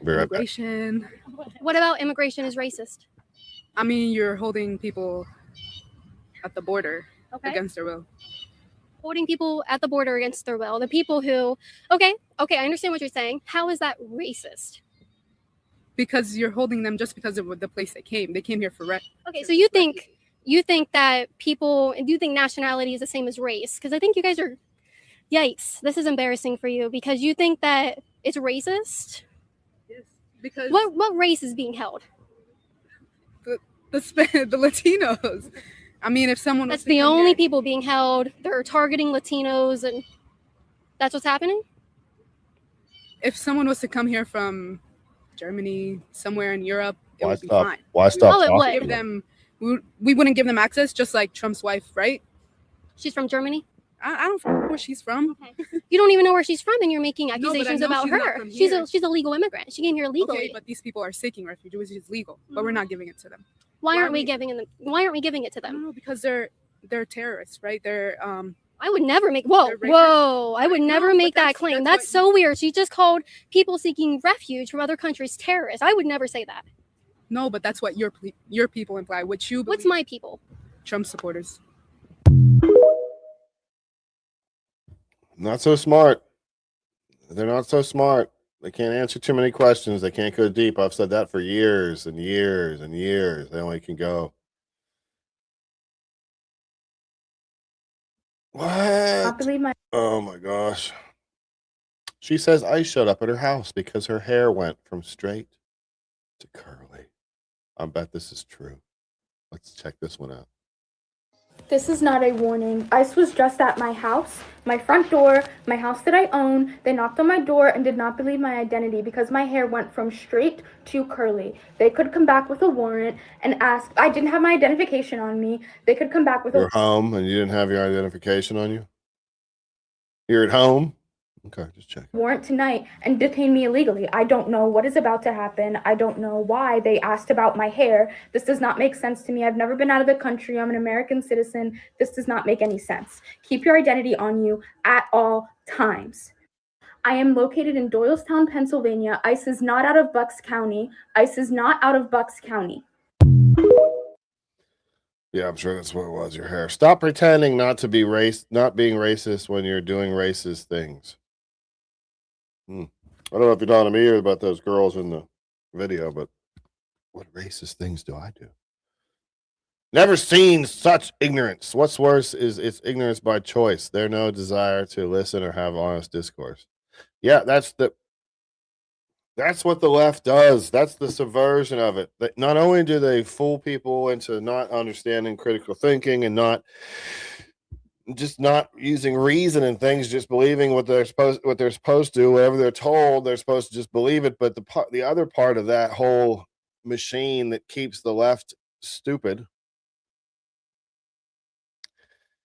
Be right back. immigration. What about immigration is racist? I mean, you're holding people at the border against their will. holding people at the border against their will. The people who, okay, I understand what you're saying. How is that racist? Because you're holding them just because of the place they came. They came here for Okay, so you think that people, do you think nationality is the same as race? Because I think you guys are, yikes, this is embarrassing for you because you think that it's racist. Yes, because what race is being held? the Latinos. I mean, if someone That's was to the come only here- people being held. They're targeting Latinos, and that's what's happening. if someone was to come here from Germany, somewhere in Europe, it Why would be stop? fine. Why stop Oh, it talking would. to Give them? them, we wouldn't give them access, just like Trump's wife, right? She's from Germany. I don't know where she's from. You don't even know where she's from, and you're making No, but I accusations know about she's not her. from She's here. she's a legal immigrant. She came here legally. Okay, but these people are seeking refuge, which is legal, but we're not giving it to them. Why why aren't we we- giving them? Why aren't we giving it to them? No, because they're terrorists, right? They're I would never make. Whoa, They're rapists? whoa! I would never No, make but that claim. That's what so weird. She just called people seeking refuge from other countries terrorists. I would never say that. no, but that's what your people imply. Which you What's believe my people? Trump supporters. Not so smart. They're not so smart. They can't answer too many questions. They can't go deep. I've said that for years and years and years. They only can go. What? Oh my gosh. She says ice showed up at her house because her hair went from straight to curly. I bet this is true. Let's check this one out. This is not a warning. ICE was just at my house, my front door, my house that I own. They knocked on my door and did not believe my identity because my hair went from straight to curly. They could come back with a warrant and ask. I didn't have my identification on me. They could come back with You're a home and you didn't have your identification on you? You're at home? Okay, just check. warrant tonight and detain me illegally. I don't know what is about to happen. I don't know why they asked about my hair. This does not make sense to me. I've never been out of the country. I'm an American citizen. This does not make any sense. Keep your identity on you at all times. I am located in Doylestown, Pennsylvania. ICE is not out of Bucks County. ICE is not out of Bucks County. Yeah, I'm sure that's what it was, your hair. Stop pretending not to be not being racist when you're doing racist things. I don't know if you're talking to me or about those girls in the video, but what racist things do I do? Never seen such ignorance. What's worse is it's ignorance by choice. There's no desire to listen or have honest discourse. Yeah, that's what the left does. That's the subversion of it. Not only do they fool people into not understanding critical thinking and not using reason and things, just believing what they're supposed to, whatever they're told, they're supposed to just believe it. But the other part of that whole machine that keeps the left stupid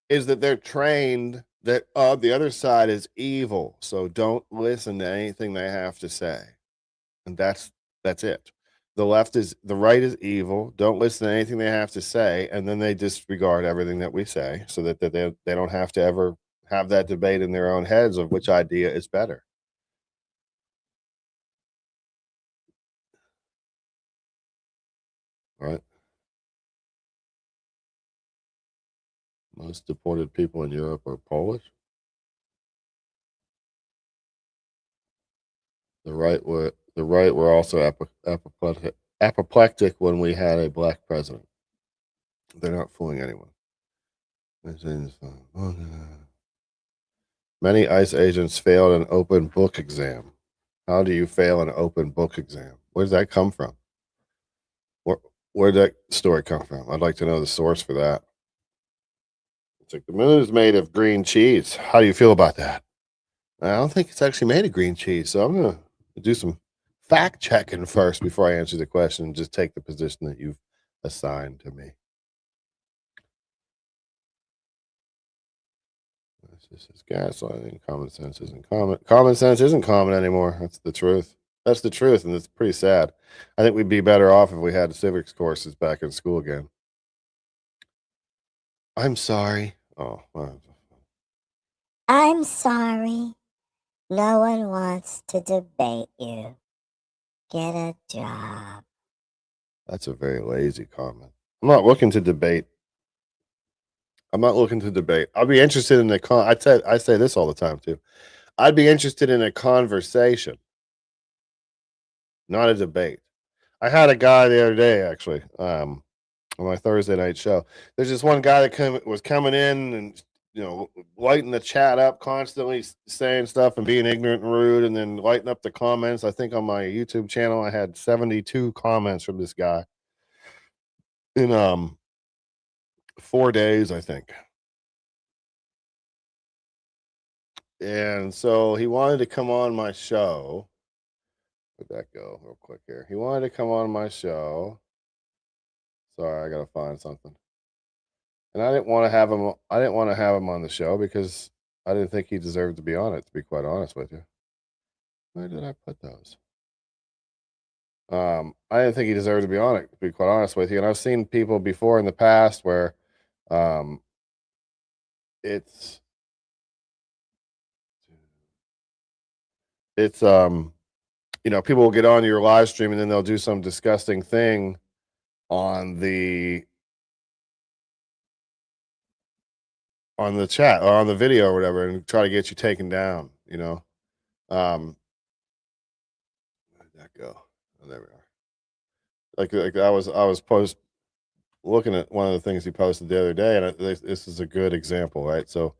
is that they're trained that the other side is evil. So don't listen to anything they have to say. And that's it. The right is evil. Don't listen to anything they have to say, and then they disregard everything that we say, so that they don't have to ever have that debate in their own heads of which idea is better. Right? Most deported people in Europe are Polish. The right were also apoplectic when we had a black president. They're not fooling anyone. Many ICE agents failed an open book exam. How do you fail an open book exam? Where does that come from? Where did that story come from? I'd like to know the source for that. It's like the moon is made of green cheese. How do you feel about that? I don't think it's actually made of green cheese, so I'm going to do some fact checking first before I answer the question and just take the position that you've assigned to me. This is gaslighting. Common sense isn't common. Common sense isn't common anymore. That's the truth. That's the truth, and it's pretty sad. I think we'd be better off if we had civics courses back in school again. I'm sorry. Oh, wow. I'm sorry. No one wants to debate you. Get a job. That's a very lazy comment. I'm not looking to debate I'm not looking to debate. I'd be interested in I say this all the time too. I'd be interested in a conversation, not a debate. I had a guy the other day actually, on my Thursday night show. There's this one guy that was coming in and lighting the chat up constantly, saying stuff and being ignorant and rude, and then lighting up the comments. I think on my YouTube channel, I had 72 comments from this guy in 4 days, I think. And so he wanted to come on my show. Where'd that go? Real quick here. He wanted to come on my show. Sorry, I gotta find something. And I didn't want to have him. I didn't want to have him on the show because I didn't think he deserved to be on it. To be quite honest with you, where did I put those? I didn't think he deserved to be on it. To be quite honest with you, and I've seen people before in the past where, it's people will get on your live stream and then they'll do some disgusting thing on the chat or on the video or whatever and try to get you taken down, where did that go? Oh, there we are. Like I was looking at one of the things he posted the other day, and this is a good example, right? So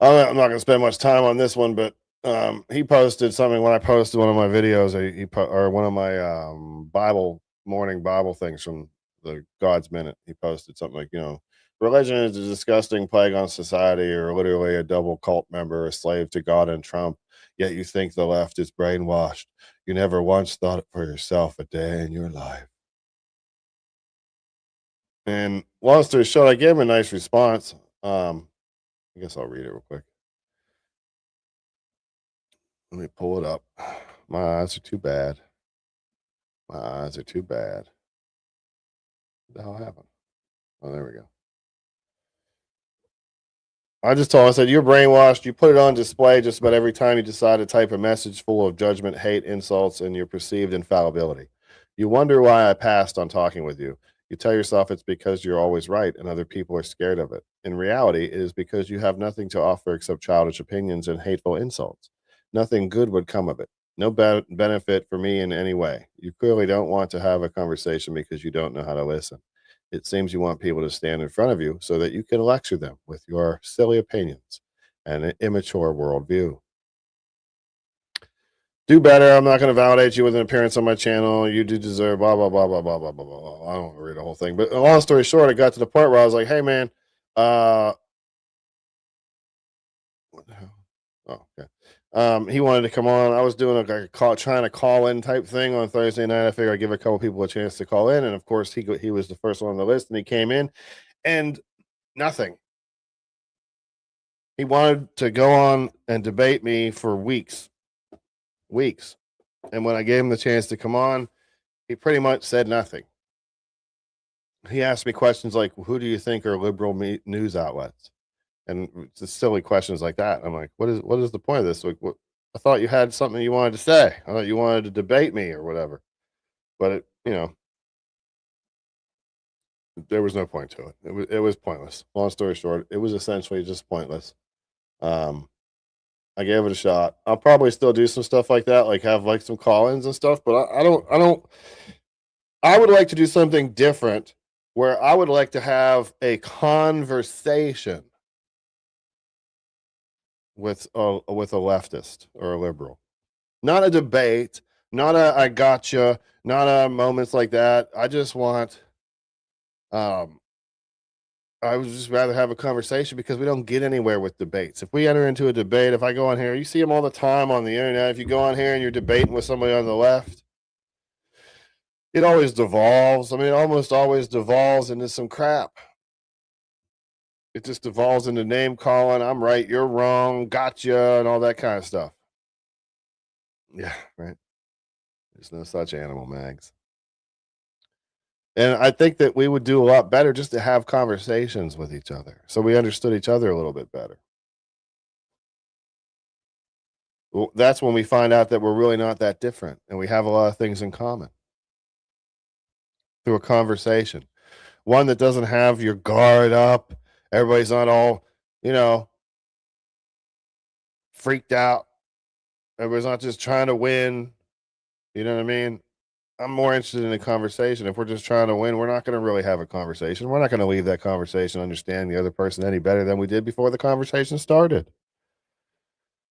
I'm not going to spend much time on this one, but he posted something when I posted one of my videos, or one of my morning Bible things from the God's Minute. He posted something like, religion is a disgusting plague on society, or literally a double cult member, a slave to God and Trump. Yet you think the left is brainwashed. You never once thought for yourself a day in your life. And long story short, I gave him a nice response. I guess I'll read it real quick. Let me pull it up. My eyes are too bad. My eyes are too bad. What the hell happened? Oh, there we go. I just told him, I said, you're brainwashed. You put it on display just about every time you decide to type a message full of judgment, hate, insults, and your perceived infallibility. You wonder why I passed on talking with you. You tell yourself it's because you're always right and other people are scared of it. In reality, it is because you have nothing to offer except childish opinions and hateful insults. Nothing good would come of it. No benefit for me in any way. You clearly don't want to have a conversation because you don't know how to listen. It seems you want people to stand in front of you so that you can lecture them with your silly opinions and an immature worldview. Do better. I'm not going to validate you with an appearance on my channel. You do deserve blah, blah, blah, blah, blah, blah, blah, blah. I don't want to read the whole thing. But long story short, it got to the point where I was like, hey, man, what the hell? Oh, okay. He wanted to come on. I was doing trying to call in type thing on Thursday night. I figured I'd give a couple people a chance to call in, and of course, he was the first one on the list, and he came in, and nothing. He wanted to go on and debate me for weeks, and when I gave him the chance to come on, he pretty much said nothing. He asked me questions like, "Who do you think are liberal news outlets?" And just silly questions like that. I'm like, what is the point of this? Like, I thought you had something you wanted to say. I thought you wanted to debate me or whatever. But there was no point to it. It was pointless. Long story short, it was essentially just pointless. I gave it a shot. I'll probably still do some stuff like that, like have some call-ins and stuff. But I don't. I would like to do something different, where I would like to have a conversation with a leftist or a liberal, not a debate, not a I gotcha, not a moments like that. I just want, I would just rather have a conversation, because we don't get anywhere with debates. If we enter into a debate, if I go on here, you see them all the time on the internet. If you go on here and you're debating with somebody on the left, it always devolves. I mean, it almost always devolves into some crap. It just devolves into name calling. I'm right, you're wrong, gotcha, and all that kind of stuff. Yeah, right. There's no such animal, Mags. And I think that we would do a lot better just to have conversations with each other, so we understood each other a little bit better. Well, that's when we find out that we're really not that different, and we have a lot of things in common through a conversation. One that doesn't have your guard up Everybody's not all, freaked out. Everybody's not just trying to win. You know what I mean? I'm more interested in a conversation. If we're just trying to win, we're not going to really have a conversation. We're not going to leave that conversation understanding the other person any better than we did before the conversation started.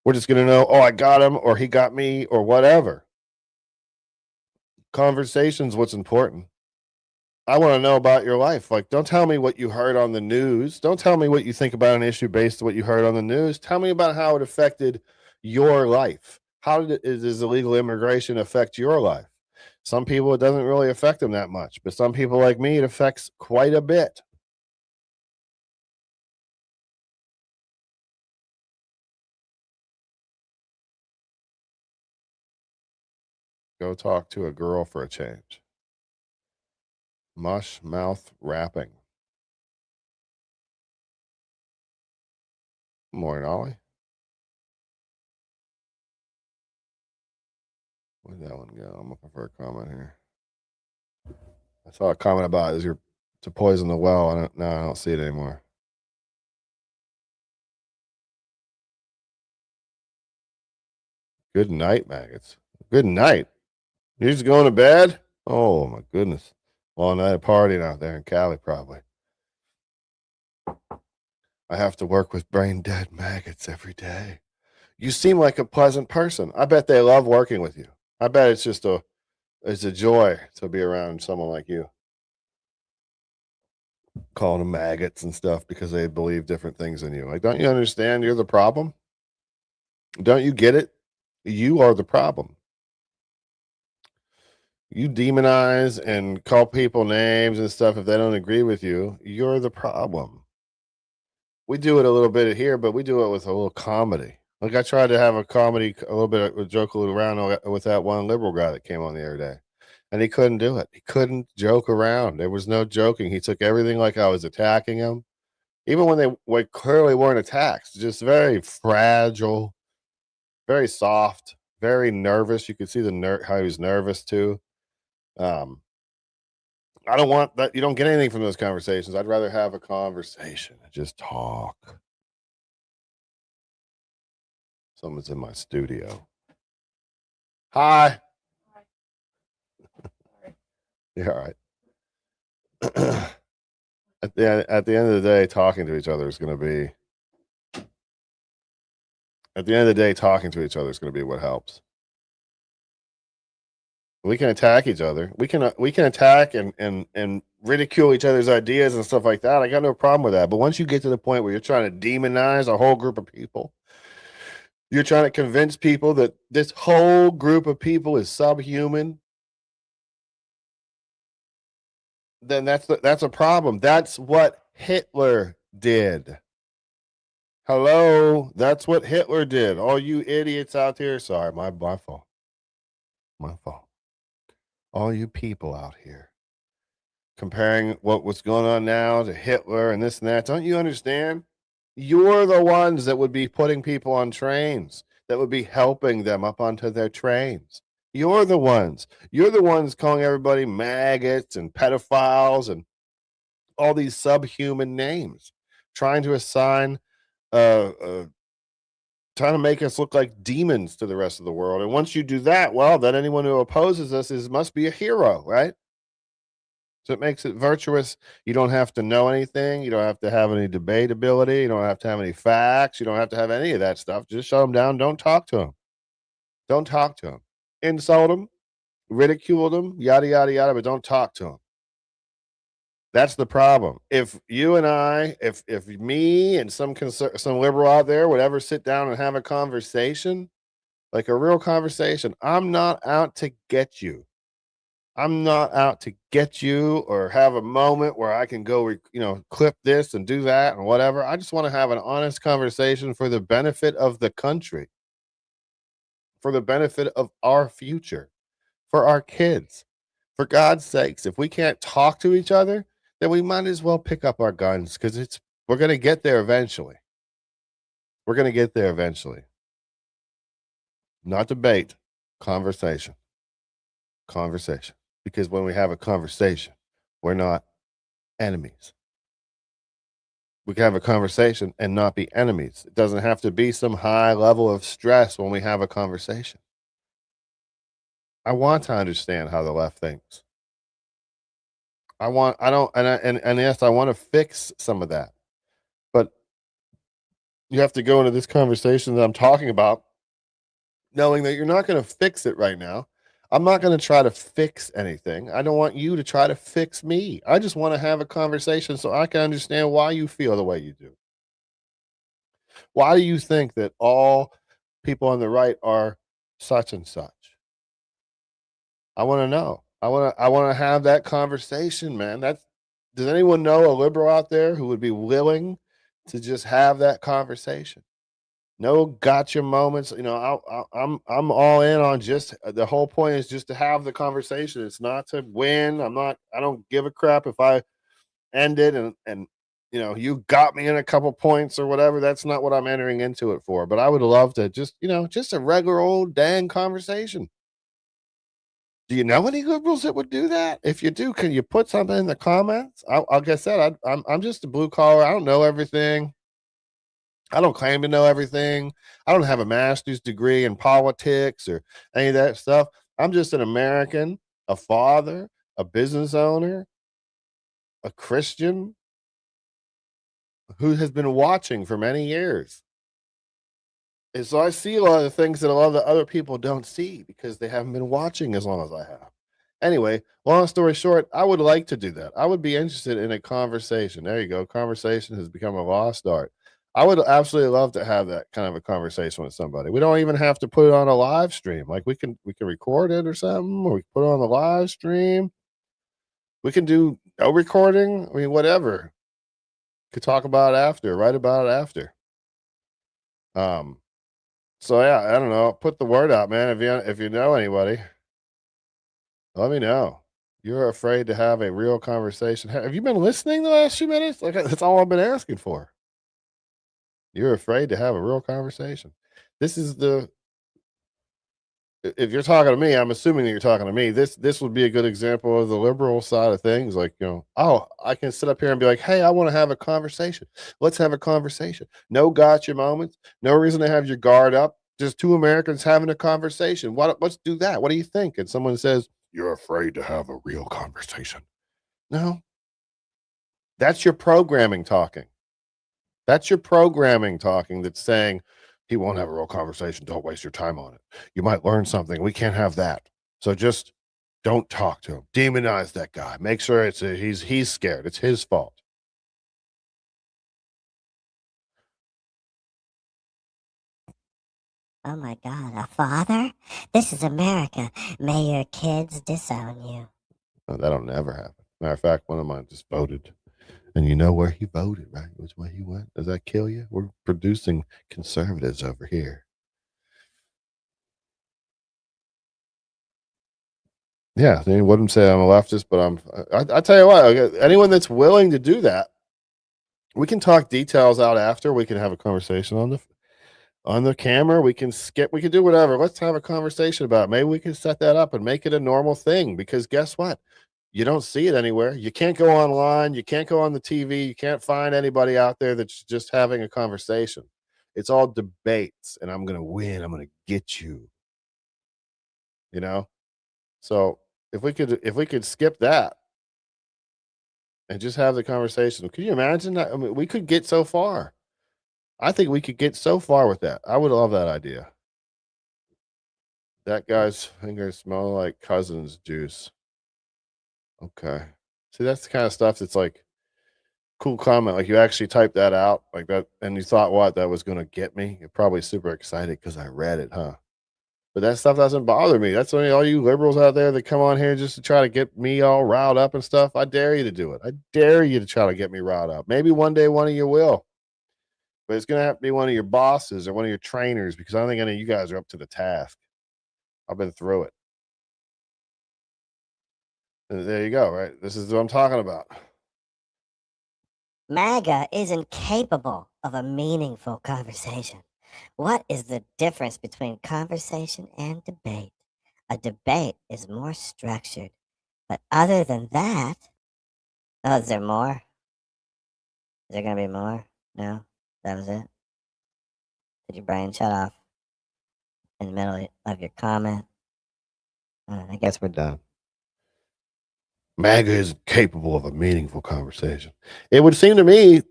We're just going to know, oh, I got him, or he got me, or whatever. Conversation's what's important. I want to know about your life. Like, don't tell me what you heard on the news. Don't tell me what you think about an issue based on what you heard on the news. Tell me about how it affected your life. How does illegal immigration affect your life? Some people, it doesn't really affect them that much, but some people like me, it affects quite a bit. Go talk to a girl for a change. Mush mouth rapping. Morning, Ollie. Where'd that one go? I'm looking for a comment here. I saw a comment about to poison the well. I don't see it anymore. Good night, maggots. Good night. You're just going to bed? Oh my goodness. All night of partying out there in Cali, probably. I have to work with brain dead maggots every day. You seem like a pleasant person. I bet they love working with you. I bet it's just it's a joy to be around someone like you. Calling them maggots and stuff because they believe different things than you. Like, don't you understand you're the problem? Don't you get it? You are the problem. You demonize and call people names and stuff if they don't agree with you. You're the problem. We do it a little bit here, but we do it with a little comedy. Like, I tried to have a comedy, a little bit of joke around with that one liberal guy that came on the other day, and he couldn't do it. He couldn't joke around. There was no joking. He took everything like I was attacking him, even when they clearly weren't attacks. Just very fragile, very soft, very nervous. You could see how he was nervous too. I don't want that. You don't get anything from those conversations. I'd rather have a conversation and just talk. Someone's in my studio. Hi. You're all right. At the end of the day, talking to each other is going to be. At the end of the day, talking to each other is going to be what helps. We can attack each other. We can attack and ridicule each other's ideas and stuff like that. I got no problem with that. But once you get to the point where you're trying to demonize a whole group of people, you're trying to convince people that this whole group of people is subhuman, then that's a problem. That's what Hitler did. Hello, that's what Hitler did. All you idiots out there, sorry, my fault. My fault. All you people out here comparing what was going on now to Hitler and this and that. Don't you understand? You're the ones that would be putting people on trains, that would be helping them up onto their trains. You're the ones. You're the ones calling everybody maggots and pedophiles and all these subhuman names, trying to assign, trying to make us look like demons to the rest of the world. And once you do that, well, then anyone who opposes us must be a hero, right? So it makes it virtuous. You don't have to know anything. You don't have to have any debatability. You don't have to have any facts. You don't have to have any of that stuff. Just shut them down. Don't talk to them. Don't talk to them. Insult them, ridicule them, yada, yada, yada, but don't talk to them. That's the problem. If you and I, if me and some liberal out there would ever sit down and have a conversation, like a real conversation, I'm not out to get you. I'm not out to get you or have a moment where I can go, clip this and do that and whatever. I just want to have an honest conversation for the benefit of the country, for the benefit of our future, for our kids. For God's sakes, if we can't talk to each other, then we might as well pick up our guns because we're going to get there eventually. We're going to get there eventually. Not debate, conversation. Conversation. Because when we have a conversation, we're not enemies. We can have a conversation and not be enemies. It doesn't have to be some high level of stress when we have a conversation. I want to understand how the left thinks. I yes, I want to fix some of that. But you have to go into this conversation that I'm talking about knowing that you're not going to fix it right now. I'm not going to try to fix anything. I don't want you to try to fix me. I just want to have a conversation so I can understand why you feel the way you do. Why do you think that all people on the right are such and such? I want to know. I want to have that conversation, man. Does anyone know a liberal out there who would be willing to just have that conversation? No gotcha moments. I'm all in on just the whole point is just to have the conversation. It's not to win. I don't give a crap if I end it and you got me in a couple points or whatever. That's not what I'm entering into it for. But I would love to just a regular old dang conversation. Do you know any liberals that would do that? If you do, can you put something in the comments? Like I said, I'm just a blue collar. I don't know everything. I don't claim to know everything. I don't have a master's degree in politics or any of that stuff. I'm just an American, a father, a business owner, a Christian who has been watching for many years. And so I see a lot of the things that a lot of the other people don't see because they haven't been watching as long as I have. Anyway, long story short, I would like to do that. I would be interested in a conversation. There you go. Conversation has become a lost art. I would absolutely love to have that kind of a conversation with somebody. We don't even have to put it on a live stream. Like we can record it or something, or we can put it on the live stream. We can do no recording. I mean, whatever. Could talk about it after, write about it after. So yeah, I don't know. Put the word out, man. If you know anybody, let me know. You're afraid to have a real conversation. Have you been listening the last few minutes? Like that's all I've been asking for. You're afraid to have a real conversation. This is if you're talking to me, I'm assuming that you're talking to me. This would be a good example of the liberal side of things. Like, oh, I can sit up here and be like, hey, I want to have a conversation. Let's have a conversation. No gotcha moments. No reason to have your guard up. Just two Americans having a conversation. Let's do that. What do you think? And someone says, you're afraid to have a real conversation. No, that's your programming talking. That's your programming talking that's saying he won't have a real conversation. Don't waste your time on it. You might learn something. We can't have that. So just don't talk to him. Demonize that guy. Make sure he's scared. It's his fault. Oh my God, a father? This is America. May your kids disown you. No, that'll never happen. Matter of fact, one of mine just voted. And you know where he voted, right? Which way he went? Does that kill you? We're producing conservatives over here. Yeah, they wouldn't say I'm a leftist, but I tell you what, anyone that's willing to do that, we can talk details out after. We can have a conversation on the camera. We can do whatever. Let's have a conversation about it. Maybe we can set that up and make it a normal thing because guess what? You don't see it anywhere. You can't go online. You can't go on the TV. You can't find anybody out there that's just having a conversation. It's all debates, and I'm going to win. I'm going to get you. So if we could skip that and just have the conversation, could you imagine that? I mean, we could get so far. I think we could get so far with that. I would love that idea. That guy's fingers smell like cousin's juice. Okay. See, that's the kind of stuff that's like cool comment. Like you actually typed that out like that and you thought what that was going to get me. You're probably super excited because I read it, huh? But that stuff doesn't bother me. That's only all you liberals out there that come on here just to try to get me all riled up and stuff. I dare you to do it. I dare you to try to get me riled up. Maybe one day one of you will. But it's going to have to be one of your bosses or one of your trainers because I don't think any of you guys are up to the task. I've been through it. And there you go, right? This is what I'm talking about. MAGA is incapable of a meaningful conversation. What is the difference between conversation and debate? A debate is more structured. But other than that, oh, is there more? there gonna be more? No? That was it? Did your brain shut off in the middle of your comment? I guess we're done. MAGA is capable of a meaningful conversation. It would seem to me,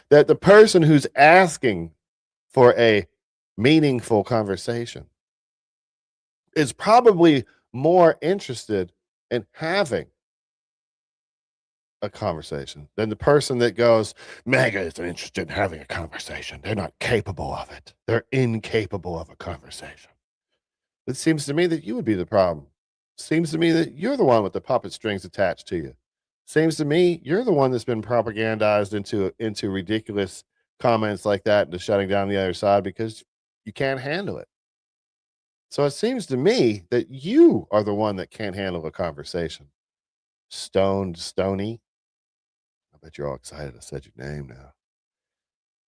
that the person who's asking for a meaningful conversation is probably more interested in having a conversation than the person that goes, MAGA isn't interested in having a conversation. They're not capable of it. They're incapable of a conversation. It seems to me that you would be the problem. Seems to me that you're the one with the puppet strings attached to you. Seems to me you're the one that's been propagandized into ridiculous comments like that and to shutting down the other side because you can't handle it. So it seems to me that you are the one that can't handle a conversation. Stony. I bet you're all excited I said your name now.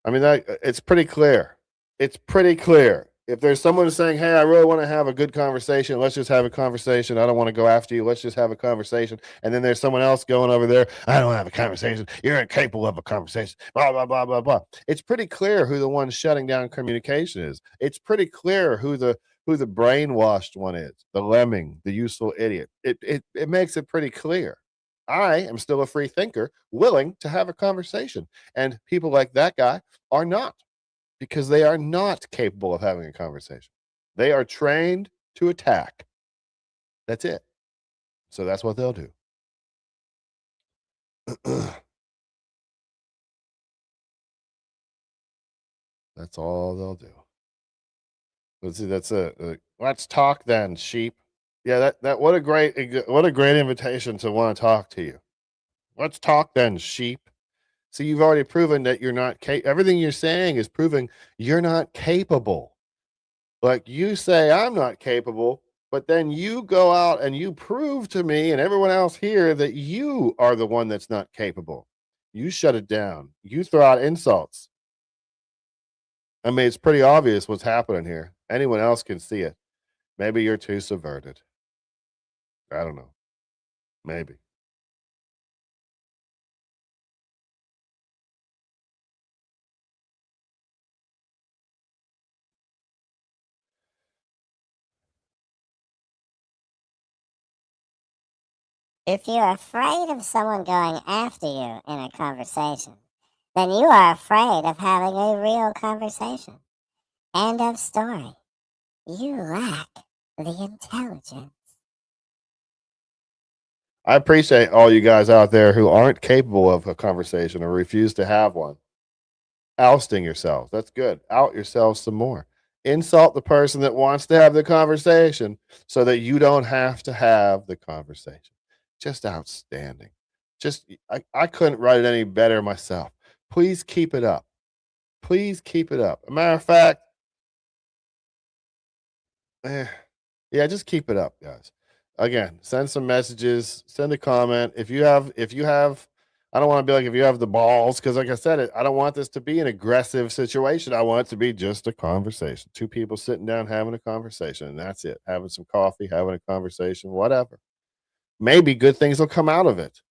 I mean, it's pretty clear. It's pretty clear. If there's someone saying, hey, I really want to have a good conversation, let's just have a conversation. I don't want to go after you. Let's just have a conversation. And then there's someone else going over there. I don't have a conversation. You're incapable of a conversation. Blah, blah, blah, blah, blah. It's pretty clear who the one shutting down communication is. It's pretty clear who the brainwashed one is, the lemming, the useful idiot. It makes it pretty clear. I am still a free thinker, willing to have a conversation. And people like that guy are not, because they are not capable of having a conversation. They are trained to attack. That's it. So that's what they'll do. That's all they'll do. Let's see. That's let's talk then, sheep. Yeah, what a great invitation to want to talk to you. Let's talk then, sheep. So you've already proven that you're not everything you're saying is proving you're not capable. Like you say, I'm not capable, but then you go out and you prove to me and everyone else here that you are the one that's not capable. You shut it down. You throw out insults. I mean, it's pretty obvious what's happening here. Anyone else can see it. Maybe you're too subverted. I don't know. Maybe. If you're afraid of someone going after you in a conversation, then you are afraid of having a real conversation. End of story. You lack the intelligence. I appreciate all you guys out there who aren't capable of a conversation or refuse to have one. Ousting yourselves. That's good. Out yourselves some more. Insult the person that wants to have the conversation so that you don't have to have the conversation. Just outstanding. I couldn't write it any better myself. Please keep it up. Please keep it up. A matter of fact, yeah, just keep it up, guys. Again, send some messages, send a comment. If you have, I don't want to be like if you have the balls, because like I said, I don't want this to be an aggressive situation. I want it to be just a conversation. Two people sitting down having a conversation, and that's it. Having some coffee, having a conversation, whatever. Maybe good things will come out of it.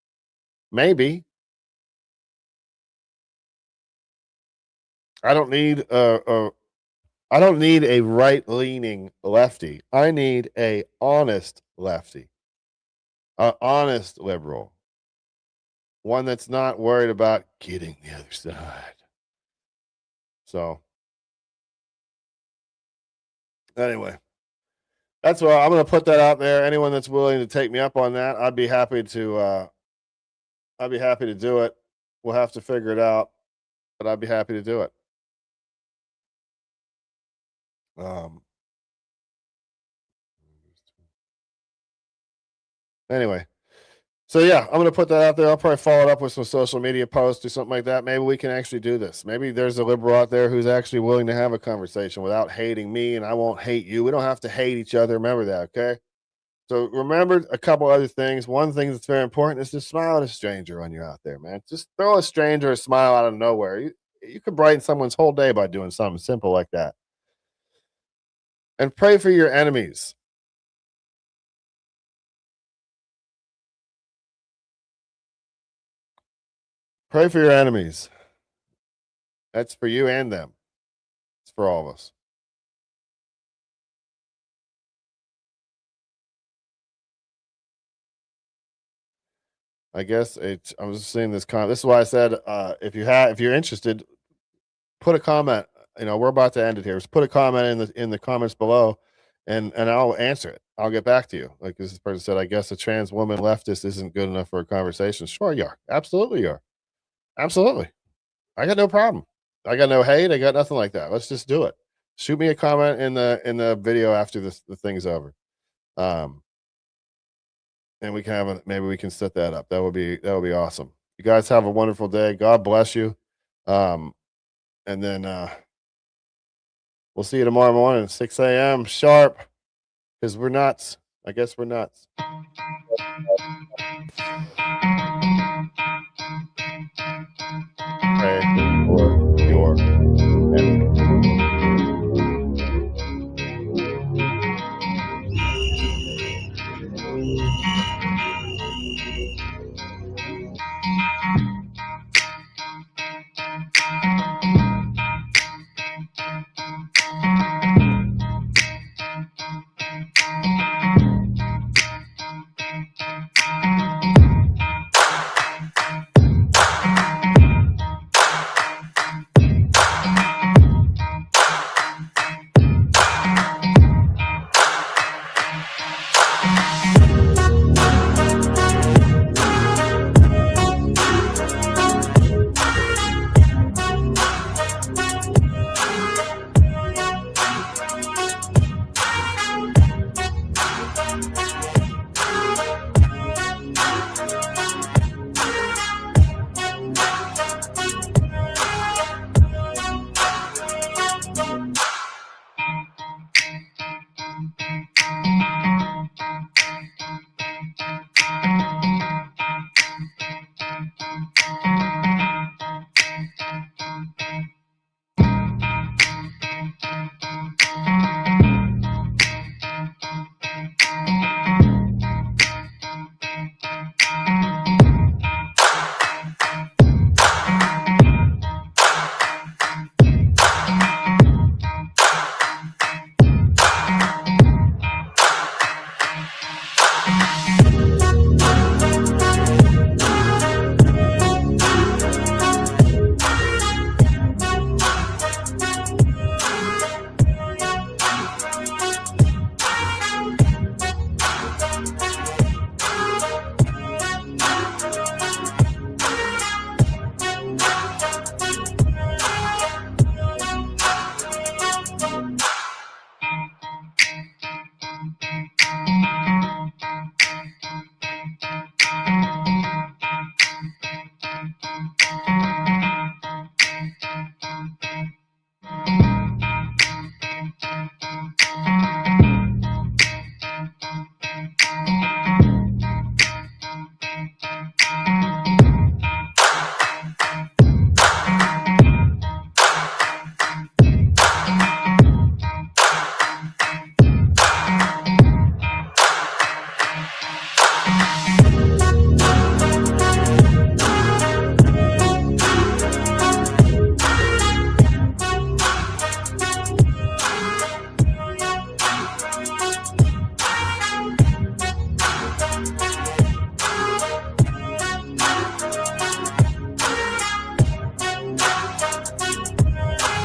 Maybe. I don't need a right-leaning lefty. I need a honest lefty. An honest liberal. One that's not worried about getting the other side. So, anyway, that's why I'm going to put that out there. Anyone that's willing to take me up on that, I'd be happy to do it. We'll have to figure it out, but I'd be happy to do it. Anyway, so yeah, I'm gonna put that out there. I'll probably follow it up with some social media posts or something like that. Maybe we can actually do this. Maybe there's a liberal out there who's actually willing to have a conversation without hating me, and I won't hate you. We don't have to hate each other. Remember that, okay? So remember a couple other things. One thing that's very important is to smile at a stranger when you're out there, man. Just throw a stranger a smile out of nowhere. You could brighten someone's whole day by doing something simple like that. And pray for your enemies. Pray for your enemies. That's for you and them. It's for all of us. I guess I was just seeing this comment. This is why I said, if you're interested, put a comment. We're about to end it here. Just put a comment in the comments below, and I'll answer it. I'll get back to you. Like this person said, I guess a trans woman leftist isn't good enough for a conversation. Sure you are. Absolutely you are. Absolutely. I got no problem. I got no hate. I got nothing like that. Let's just do it. Shoot me a comment in the video after the thing's over. And we can maybe we can set that up. That would be awesome. You guys have a wonderful day. God bless you. And then we'll see you tomorrow morning at 6 a.m. sharp. Because we're nuts. I guess we're nuts. Pray for your enemies.